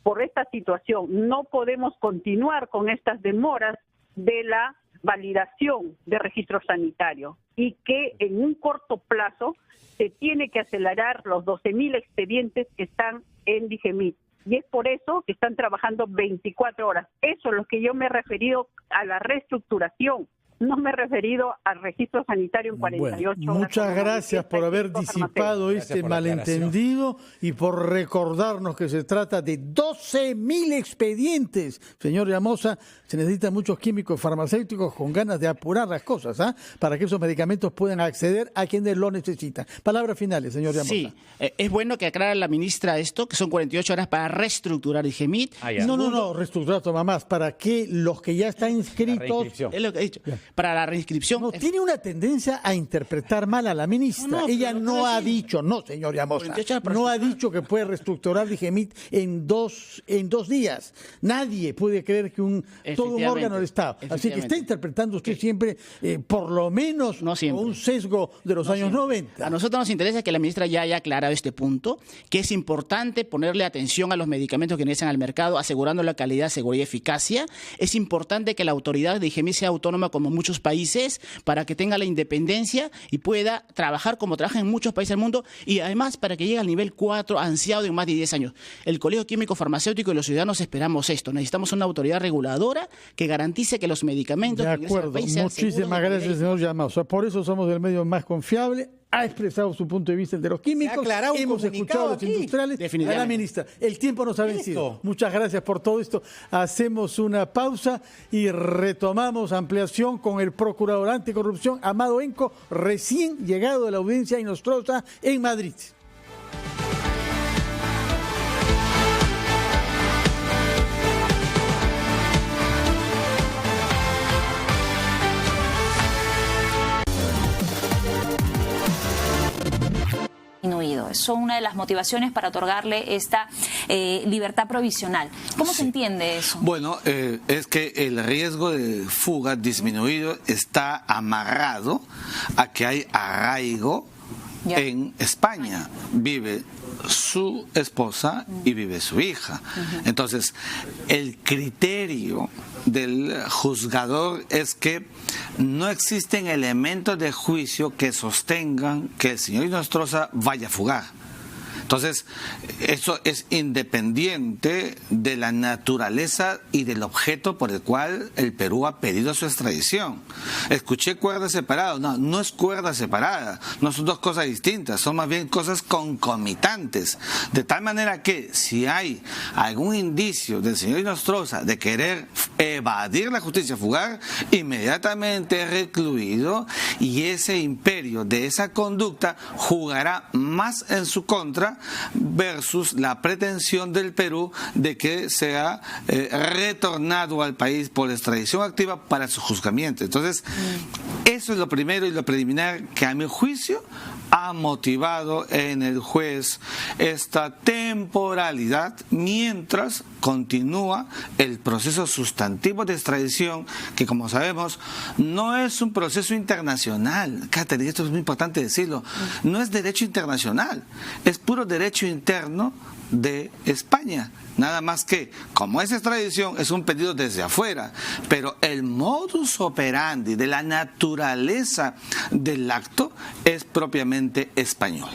por esta situación. No podemos continuar con estas demoras de la validación de registro sanitario y que en un corto plazo se tiene que acelerar los 12.000 expedientes que están en Digemit. Y es por eso que están trabajando 24 horas. Eso es lo que yo me he referido a la reestructuración. No me he referido al registro sanitario en 48 horas. Muchas gracias por haber disipado este malentendido y por recordarnos que se trata de 12.000 expedientes. Señor Llamosa, se necesitan muchos químicos farmacéuticos con ganas de apurar las cosas, para que esos medicamentos puedan acceder a quienes lo necesitan. Palabras finales, señor Llamosa. Sí, es bueno que aclare la ministra esto, que son 48 horas para reestructurar Digemit. No, reestructurar toma más, para que los que ya están inscritos... Es lo que he dicho. Para la reinscripción. No, tiene una tendencia a interpretar mal a la ministra. Ella no ha dicho, señor Llamosa, no ha dicho que puede reestructurar Digemit en dos días. Nadie puede creer que todo un órgano del Estado. Así que está interpretando usted siempre, por lo menos, con un sesgo de los años 90. A nosotros nos interesa que la ministra ya haya aclarado este punto, que es importante ponerle atención a los medicamentos que ingresan al mercado, asegurando la calidad, seguridad y eficacia. Es importante que la autoridad de Digemit sea autónoma como muchos países, para que tenga la independencia y pueda trabajar como trabaja en muchos países del mundo, y además para que llegue al nivel 4 ansiado de más de 10 años. El Colegio Químico Farmacéutico y los ciudadanos esperamos esto. Necesitamos una autoridad reguladora que garantice que los medicamentos... De acuerdo, muchísimas gracias, señor Llamosa. Por eso somos el medio más confiable. Ha expresado su punto de vista el de los químicos, hemos escuchado a los industriales, a la ministra. El tiempo nos ha vencido. Muchas gracias por todo esto. Hacemos una pausa y retomamos ampliación con el procurador anticorrupción, Amado Enco, recién llegado de la audiencia Inostroza en Madrid. Son una de las motivaciones para otorgarle esta libertad provisional. ¿Cómo se entiende eso? Bueno, es que el riesgo de fuga disminuido está amarrado a que hay arraigo en España. Vive su esposa y vive su hija. Entonces, el criterio del juzgador es que no existen elementos de juicio que sostengan que el señor Inostroza vaya a fugar. Entonces, eso es independiente de la naturaleza y del objeto por el cual el Perú ha pedido su extradición. Escuché cuerda separada. No es cuerda separada. No son dos cosas distintas. Son más bien cosas concomitantes. De tal manera que si hay algún indicio del señor Inostroza de querer evadir la justicia, fugar, inmediatamente es recluido, y ese imperio de esa conducta jugará más en su contra versus la pretensión del Perú de que sea retornado al país por extradición activa para su juzgamiento. Entonces, eso es lo primero y lo preliminar que a mi juicio ha motivado en el juez esta temporalidad mientras continúa el proceso sustantivo de extradición, que como sabemos no es un proceso internacional. Catherine, esto es muy importante decirlo, no es derecho internacional, es puro derecho interno de España. Nada más que, como es extradición, es un pedido desde afuera, pero el modus operandi de la naturaleza del acto es propiamente español.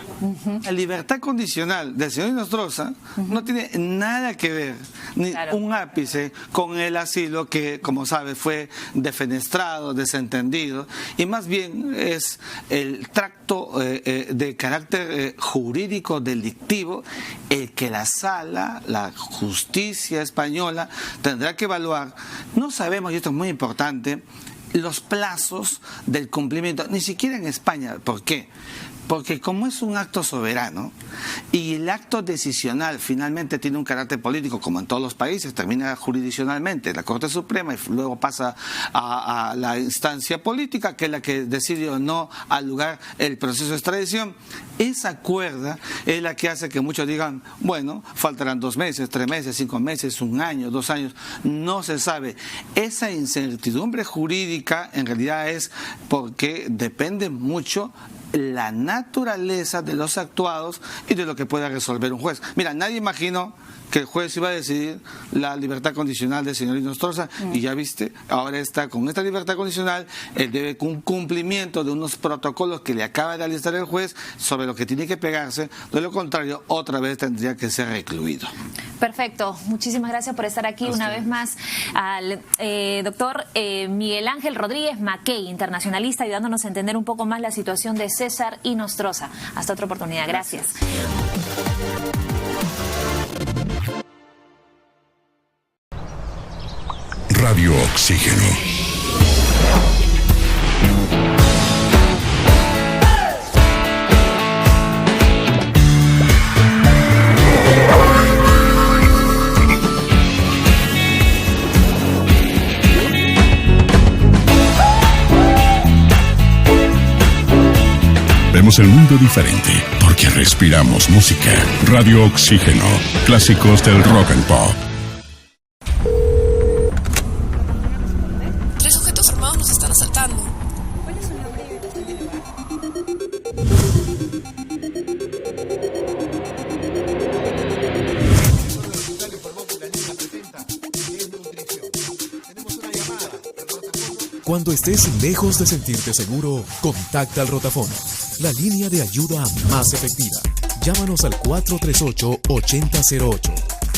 La libertad condicional del señor Inostroza no tiene nada que ver, ni un ápice, con el asilo que, como sabe, fue defenestrado, desentendido, y más bien es el tracto de carácter jurídico delictivo el que la sala, la justicia española tendrá que evaluar. No sabemos, y esto es muy importante, los plazos del cumplimiento, ni siquiera en España. ¿Por qué? Porque como es un acto soberano y el acto decisional finalmente tiene un carácter político, como en todos los países, termina jurisdiccionalmente en la Corte Suprema y luego pasa a la instancia política, que es la que decide o no al lugar el proceso de extradición. Esa cuerda es la que hace que muchos digan, bueno, faltarán 2 meses, 3 meses, 5 meses, 1 año, 2 años, no se sabe. Esa incertidumbre jurídica en realidad es porque depende mucho la naturaleza de los actuados y de lo que pueda resolver un juez. Mira, nadie imaginó que el juez iba a decidir la libertad condicional del señor Inostroza, y ya viste, ahora está con esta libertad condicional, él debe un cumplimiento de unos protocolos que le acaba de alistar el juez sobre lo que tiene que pegarse, de lo contrario, otra vez tendría que ser recluido. Perfecto, muchísimas gracias por estar aquí una vez más al doctor Miguel Ángel Rodríguez Mackey, internacionalista, ayudándonos a entender un poco más la situación de César Inostroza. Hasta otra oportunidad, gracias. Radio Oxígeno. Vemos el mundo diferente porque respiramos música. Radio Oxígeno. Clásicos del rock and pop. Cuando estés lejos de sentirte seguro, contacta al Rotafono, la línea de ayuda más efectiva. Llámanos al 438-8008.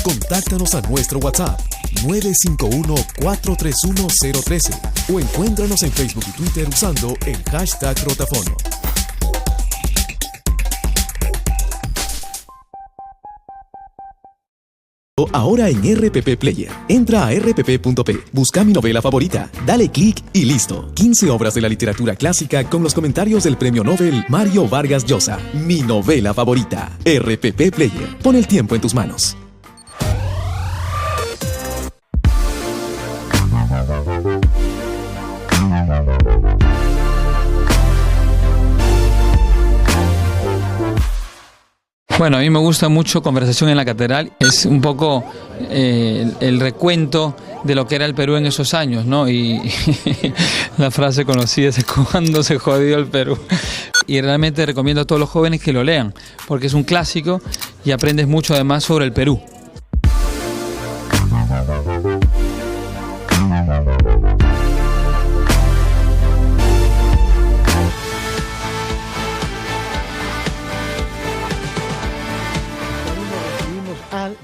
Contáctanos a nuestro WhatsApp 951-431-013 o encuéntranos en Facebook y Twitter usando el hashtag Rotafono. Ahora en RPP Player. Entra a rpp.p, busca mi novela favorita, dale clic y listo. 15 obras de la literatura clásica con los comentarios del premio Nobel Mario Vargas Llosa. Mi novela favorita. RPP Player. Pon el tiempo en tus manos. Bueno, a mí me gusta mucho Conversación en la Catedral. Es un poco el recuento de lo que era el Perú en esos años, ¿no? Y la frase conocida es cuando se jodió el Perú. Y realmente recomiendo a todos los jóvenes que lo lean, porque es un clásico y aprendes mucho además sobre el Perú.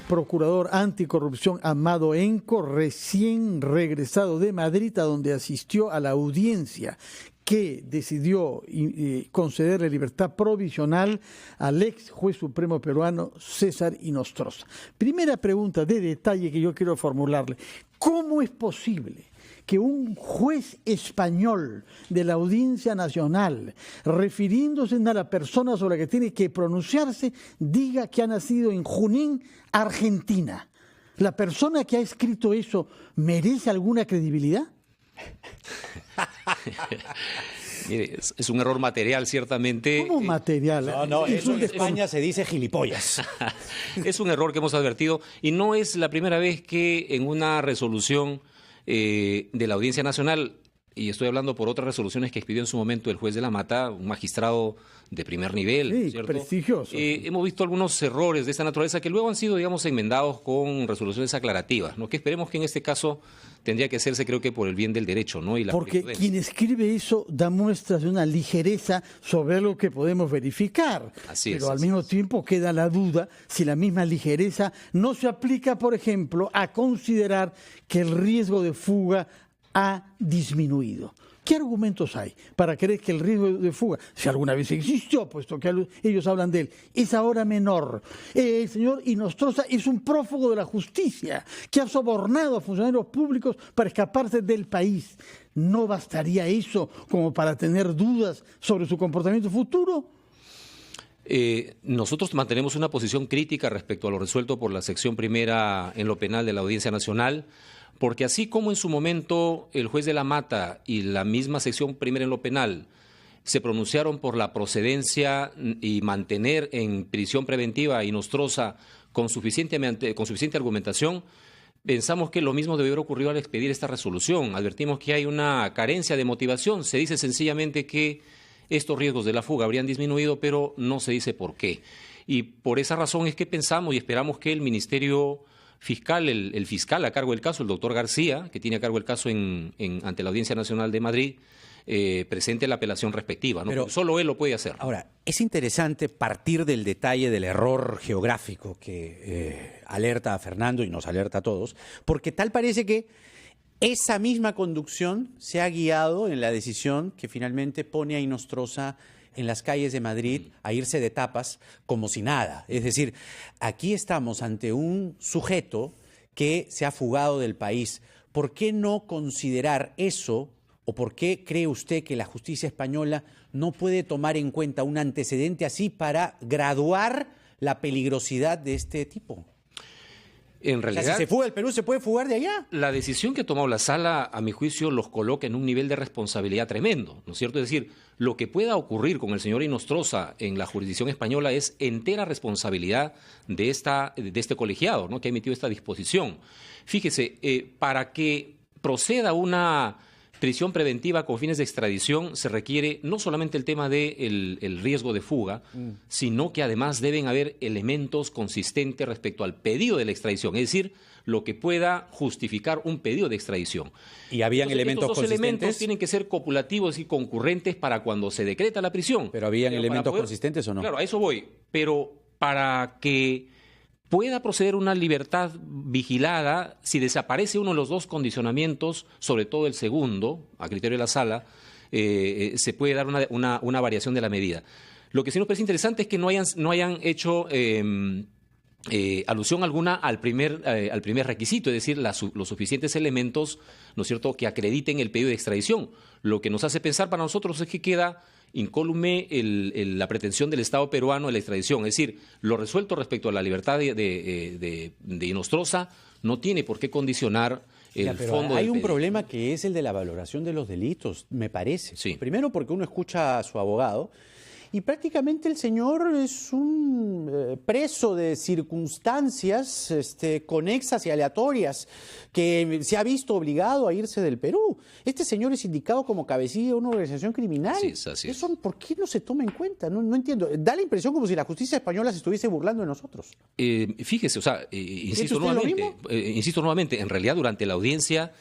Procurador anticorrupción Amado Enco, recién regresado de Madrid, a donde asistió a la audiencia que decidió concederle libertad provisional al ex juez supremo peruano César Inostroza. Primera pregunta de detalle que yo quiero formularle: ¿cómo es posible que un juez español de la Audiencia Nacional, refiriéndose a la persona sobre la que tiene que pronunciarse, diga que ha nacido en Junín, Argentina? ¿La persona que ha escrito eso merece alguna credibilidad? Mire, es un error material, ciertamente. ¿Cómo material? No, eso en España se dice gilipollas. Es un error que hemos advertido y no es la primera vez que en una resolución de la Audiencia Nacional, y estoy hablando por otras resoluciones que expidió en su momento el juez de la Mata, un magistrado de primer nivel, sí, ¿cierto? Prestigioso. Hemos visto algunos errores de esta naturaleza que luego han sido, digamos, enmendados con resoluciones aclarativas, ¿no? Que esperemos que en este caso tendría que hacerse, creo que por el bien del derecho, ¿no? Y la porque quien escribe eso da muestras de una ligereza sobre algo que podemos verificar. Pero al mismo tiempo queda la duda si la misma ligereza no se aplica, por ejemplo, a considerar que el riesgo de fuga ha disminuido. ¿Qué argumentos hay para creer que el riesgo de fuga, si alguna vez existió, puesto que ellos hablan de él, es ahora menor? El señor Inostroza es un prófugo de la justicia que ha sobornado a funcionarios públicos para escaparse del país. ¿No bastaría eso como para tener dudas sobre su comportamiento futuro? Nosotros mantenemos una posición crítica respecto a lo resuelto por la sección primera en lo penal de la Audiencia Nacional, porque así como en su momento el juez de la Mata y la misma sección primera en lo penal se pronunciaron por la procedencia y mantener en prisión preventiva a Inostroza con suficiente argumentación, pensamos que lo mismo debió haber ocurrido al expedir esta resolución. Advertimos que hay una carencia de motivación. Se dice sencillamente que estos riesgos de la fuga habrían disminuido, pero no se dice por qué. Y por esa razón es que pensamos y esperamos que el Ministerio Fiscal, el fiscal a cargo del caso, el doctor García, que tiene a cargo el caso ante la Audiencia Nacional de Madrid, presente la apelación respectiva, ¿no? Pero solo él lo puede hacer. Ahora, es interesante partir del detalle del error geográfico que alerta a Fernando y nos alerta a todos, porque tal parece que esa misma conducción se ha guiado en la decisión que finalmente pone a Inostroza en las calles de Madrid a irse de tapas como si nada. Es decir, aquí estamos ante un sujeto que se ha fugado del país. ¿Por qué no considerar eso? ¿O por qué cree usted que la justicia española no puede tomar en cuenta un antecedente así para graduar la peligrosidad de este tipo? En realidad, o sea, si se fuga del Perú, ¿se puede fugar de allá? La decisión que ha tomado la Sala, a mi juicio, los coloca en un nivel de responsabilidad tremendo, ¿no es cierto? Es decir, lo que pueda ocurrir con el señor Inostroza en la jurisdicción española es entera responsabilidad de este colegiado, ¿no?, que ha emitido esta disposición. Fíjese, para que proceda una prisión preventiva con fines de extradición se requiere no solamente el tema del riesgo de fuga, sino que además deben haber elementos consistentes respecto al pedido de la extradición, es decir, lo que pueda justificar un pedido de extradición. ¿Y habían elementos estos dos consistentes? Elementos tienen que ser copulativos y concurrentes para cuando se decreta la prisión. ¿Pero habían elementos consistentes o no? Claro, a eso voy, pero para que pueda proceder una libertad vigilada, si desaparece uno de los dos condicionamientos, sobre todo el segundo, a criterio de la Sala, se puede dar una variación de la medida. Lo que sí nos parece interesante es que no hayan hecho alusión alguna al primer requisito, es decir, los suficientes elementos, ¿no es cierto?, que acrediten el pedido de extradición. Lo que nos hace pensar para nosotros es que queda incólume la pretensión del Estado peruano de la extradición. Es decir, lo resuelto respecto a la libertad de Inostroza no tiene por qué condicionar el fondo. Hay un problema que es el de la valoración de los delitos, me parece. Sí. Primero porque uno escucha a su abogado y prácticamente el señor es un preso de circunstancias conexas y aleatorias que se ha visto obligado a irse del Perú. Este señor es indicado como cabecilla de una organización criminal. Sí, es así. Eso, ¿por qué no se toma en cuenta? No entiendo. Da la impresión como si la justicia española se estuviese burlando de nosotros. Fíjese, o sea, insisto nuevamente, en realidad durante la audiencia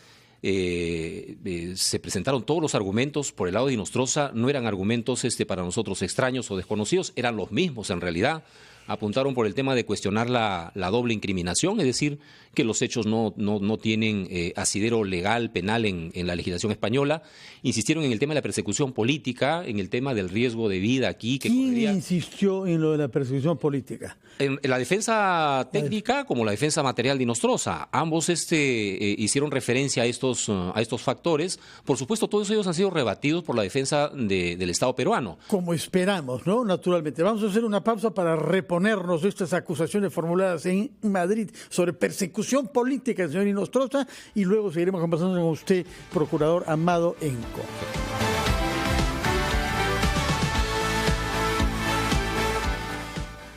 se presentaron todos los argumentos por el lado de Inostroza, no eran argumentos para nosotros extraños o desconocidos, eran los mismos en realidad. Apuntaron por el tema de cuestionar la doble incriminación, es decir, que los hechos no tienen asidero legal, penal en la legislación española. Insistieron en el tema de la persecución política, en el tema del riesgo de vida aquí. ¿Quién insistió en lo de la persecución política? En la defensa técnica como la defensa material de Inostroza. Ambos hicieron referencia a estos factores. Por supuesto, todos ellos han sido rebatidos por la defensa del Estado peruano. Como esperamos, ¿no? Naturalmente. Vamos a hacer una pausa para reponernos de estas acusaciones formuladas en Madrid sobre persecución política del señor Inostroza y luego seguiremos conversando con usted, procurador Amado Enco.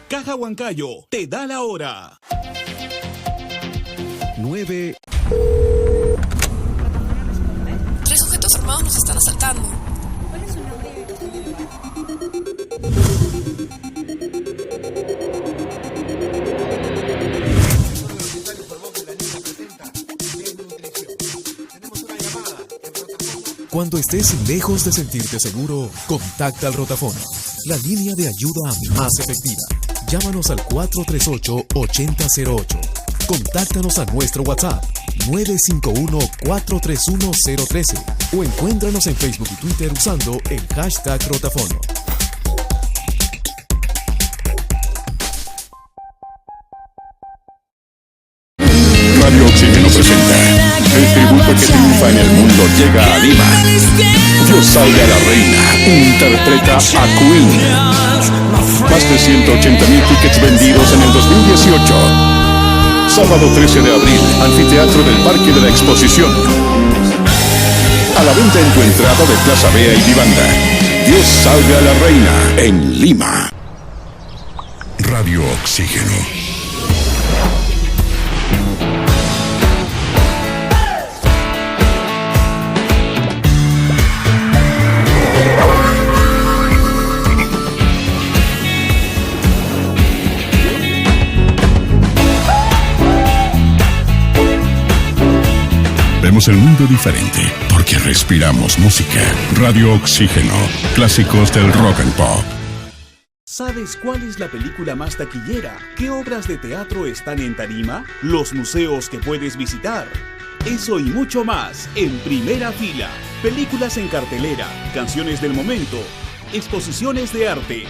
Caja Huancayo te da la hora. 9. 3 sujetos armados nos están asaltando. ¿Cuál es su nombre? Cuando estés lejos de sentirte seguro, contacta al Rotafono, la línea de ayuda más efectiva. Llámanos al 438-8008. Contáctanos a nuestro WhatsApp 951-431-013 o encuéntranos en Facebook y Twitter usando el hashtag Rotafono. Radio Oxígeno presenta el tributo que triunfa en el mundo llega a Lima. Dios salve a la reina, interpreta a Queen. Más de 180,000 tickets vendidos en el 2018. Sábado 13 de abril, Anfiteatro del Parque de la Exposición. A la venta en tu entrada de Plaza Bea y Vivanda. Dios salve a la reina en Lima. Radio Oxígeno. Vemos el mundo diferente porque respiramos música. Radio Oxígeno, clásicos del rock and pop. ¿Sabes cuál es la película más taquillera? ¿Qué obras de teatro están en tarima? ¿Los museos que puedes visitar? Eso y mucho más en Primera Fila. Películas en cartelera, canciones del momento, exposiciones de arte,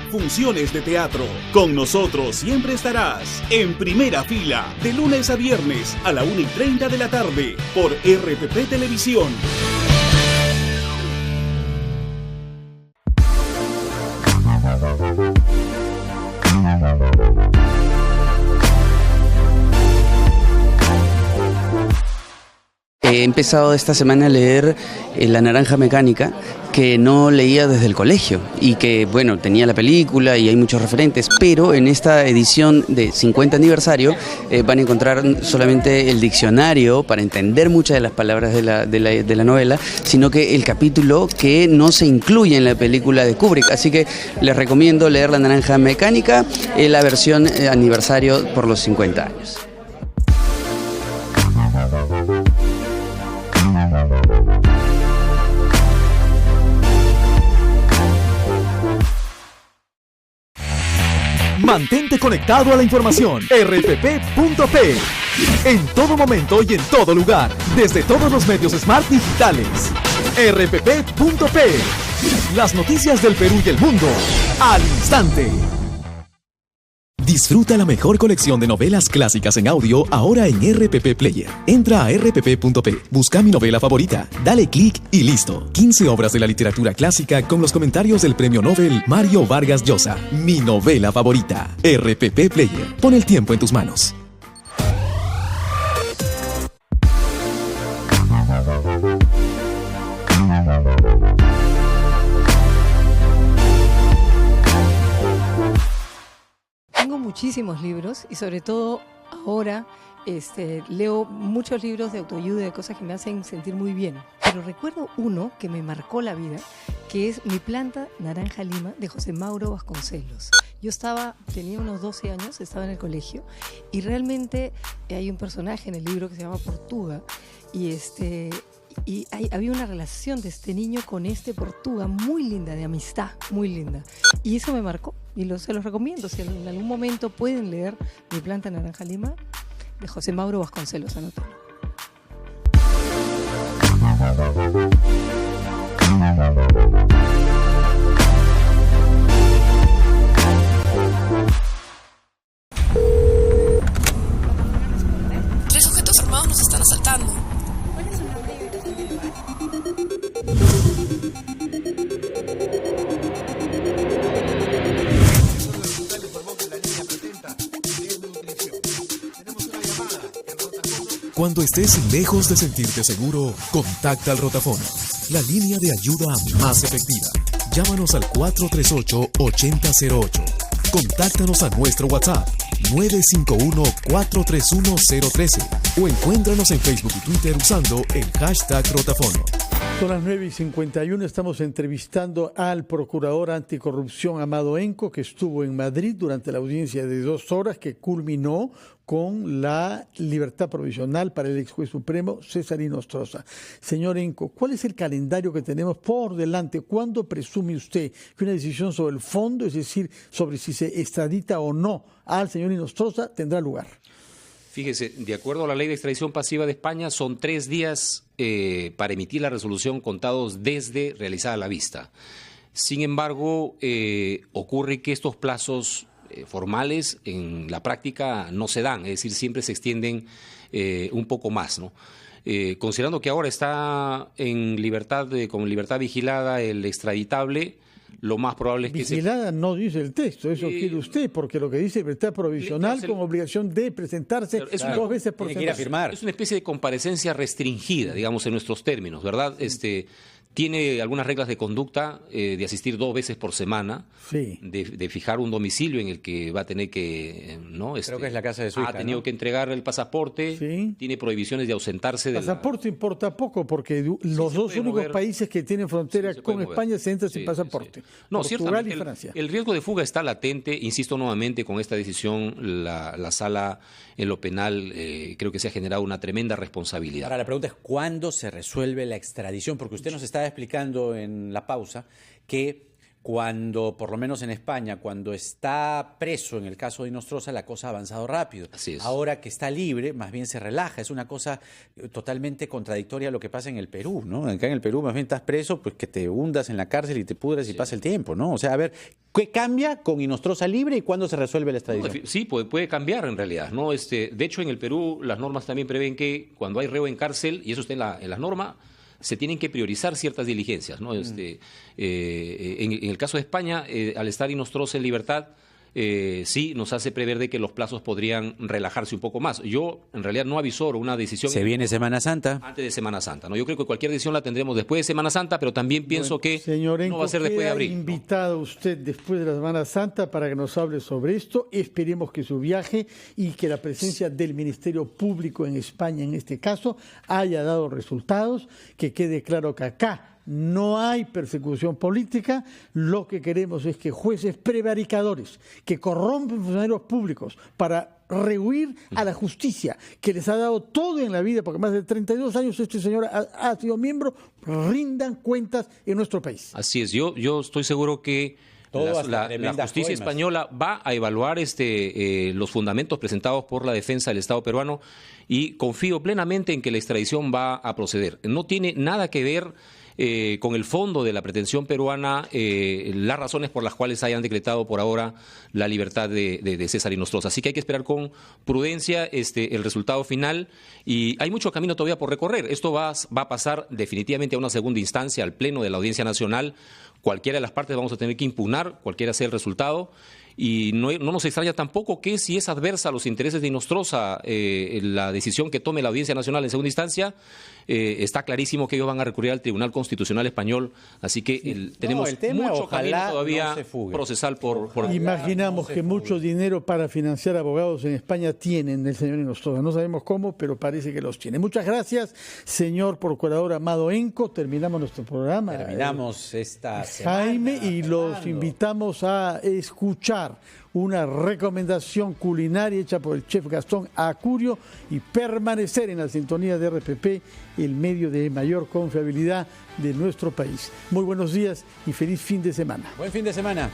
funciones de teatro. Con nosotros siempre estarás en Primera Fila, de lunes a viernes a la 1:30 de la tarde por RPP Televisión. He empezado esta semana a leer La Naranja Mecánica, que no leía desde el colegio y que, bueno, tenía la película y hay muchos referentes, pero en esta edición de 50 aniversario van a encontrar solamente el diccionario para entender muchas de las palabras de la novela, sino que el capítulo que no se incluye en la película de Kubrick. Así que les recomiendo leer La Naranja Mecánica, la versión aniversario por los 50 años. Mantente conectado a la información. rpp.p. En todo momento y en todo lugar, desde todos los medios smart digitales. rpp.p. Las noticias del Perú y el mundo al instante. Disfruta la mejor colección de novelas clásicas en audio ahora en RPP Player. Entra a rpp.p, busca mi novela favorita, dale clic y listo. 15 obras de la literatura clásica con los comentarios del premio Nobel Mario Vargas Llosa. Mi novela favorita. RPP Player. Pon el tiempo en tus manos. Tengo muchísimos libros y sobre todo ahora leo muchos libros de autoayuda, de cosas que me hacen sentir muy bien. Pero recuerdo uno que me marcó la vida, que es Mi planta naranja lima, de José Mauro Vasconcelos. Yo tenía unos 12 años, estaba en el colegio y realmente hay un personaje en el libro que se llama Portuga y había una relación de este niño con Portuga muy linda, de amistad, muy linda. Y eso me marcó y se los recomiendo. Si en algún momento pueden leer Mi planta naranja lima, de José Mauro Vasconcelos, anótalo. Tres sujetos armados nos están asaltando. Cuando estés lejos de sentirte seguro, contacta al Rotafono, la línea de ayuda más efectiva. Llámanos al 438-8008. Contáctanos a nuestro WhatsApp 951-431-013 o encuéntranos en Facebook y Twitter usando el hashtag Rotafono. Son las 9:51, estamos entrevistando al procurador anticorrupción Amado Enco, que estuvo en Madrid durante la audiencia de 2 horas que culminó con la libertad provisional para el ex juez supremo César Inostroza. Señor Enco, ¿cuál es el calendario que tenemos por delante? ¿Cuándo presume usted que una decisión sobre el fondo, es decir, sobre si se extradita o no al señor Inostroza, tendrá lugar? Fíjese, de acuerdo a la ley de extradición pasiva de España, son 3 días para emitir la resolución contados desde realizada la vista. Sin embargo, ocurre que estos plazos formales en la práctica no se dan, es decir, siempre se extienden un poco más, ¿no? Considerando que ahora está en libertad, con libertad vigilada el extraditable, lo más probable es que vigilada no dice el texto, eso quiere usted, porque lo que dice libertad provisional con obligación de presentarse 2 veces por semana. Es una especie de comparecencia restringida, digamos, en nuestros términos, ¿verdad? tiene algunas reglas de conducta de asistir 2 veces por semana, sí, de fijar un domicilio en el que va a tener que... ¿no? Creo que es la casa de su hija, ha tenido que entregar el pasaporte, sí, tiene prohibiciones de ausentarse. El pasaporte importa poco porque los dos únicos países que tienen frontera con España se entra sin pasaporte. No, Portugal y Francia. El riesgo de fuga está latente, insisto nuevamente, con esta decisión la sala en lo penal creo que se ha generado una tremenda responsabilidad. Ahora la pregunta es ¿cuándo se resuelve la extradición? Porque usted nos estaba explicando en la pausa que cuando, por lo menos en España, cuando está preso, en el caso de Inostroza, la cosa ha avanzado rápido. Así es. Ahora que está libre, más bien se relaja. Es una cosa totalmente contradictoria a lo que pasa en el Perú, ¿no? Acá en el Perú, más bien estás preso, pues que te hundas en la cárcel y te pudres y pasa el tiempo, ¿no? O sea, a ver, ¿qué cambia con Inostroza libre y cuándo se resuelve la extradición? Sí, puede cambiar en realidad, ¿no? De hecho, en el Perú las normas también prevén que cuando hay reo en cárcel, y eso está en las normas, se tienen que priorizar ciertas diligencias, ¿no? En el caso de España, al estar Inostroza en libertad, sí nos hace prever de que los plazos podrían relajarse un poco más. Yo, en realidad, no avisoro una decisión... Se viene Semana Santa. Antes de Semana Santa, ¿no? Yo creo que cualquier decisión la tendremos después de Semana Santa, pero también pienso que señor Enco, no va a ser después de abril. Invitado usted después de la Semana Santa para que nos hable sobre esto. Esperemos que su viaje y que la presencia del Ministerio Público en España, en este caso, haya dado resultados, que quede claro que acá no hay persecución política. Lo que queremos es que jueces prevaricadores que corrompen funcionarios públicos para rehuir a la justicia, que les ha dado todo en la vida, porque más de 32 años este señor ha sido miembro, rindan cuentas en nuestro país. Así es, yo estoy seguro que la justicia española va a evaluar los fundamentos presentados por la defensa del Estado peruano y confío plenamente en que la extradición va a proceder. No tiene nada que ver con el fondo de la pretensión peruana, las razones por las cuales hayan decretado por ahora la libertad de César Inostroza. Así que hay que esperar con prudencia el resultado final y hay mucho camino todavía por recorrer. Esto va a pasar definitivamente a una segunda instancia, al Pleno de la Audiencia Nacional. Cualquiera de las partes vamos a tener que impugnar, cualquiera sea el resultado. Y no nos extraña tampoco que si es adversa a los intereses de Inostroza la decisión que tome la Audiencia Nacional en segunda instancia, está clarísimo que ellos van a recurrir al Tribunal Constitucional Español, así que tenemos mucho camino todavía procesal por Imaginamos que mucho dinero para financiar abogados en España tienen el señor Inostroza. No sabemos cómo, pero parece que los tiene. Muchas gracias, señor procurador Amado Enco. Terminamos nuestro programa. Terminamos esta semana. Jaime, y los invitamos a escuchar una recomendación culinaria hecha por el chef Gastón Acurio y permanecer en la sintonía de RPP, el medio de mayor confiabilidad de nuestro país. Muy buenos días y feliz fin de semana. Buen fin de semana.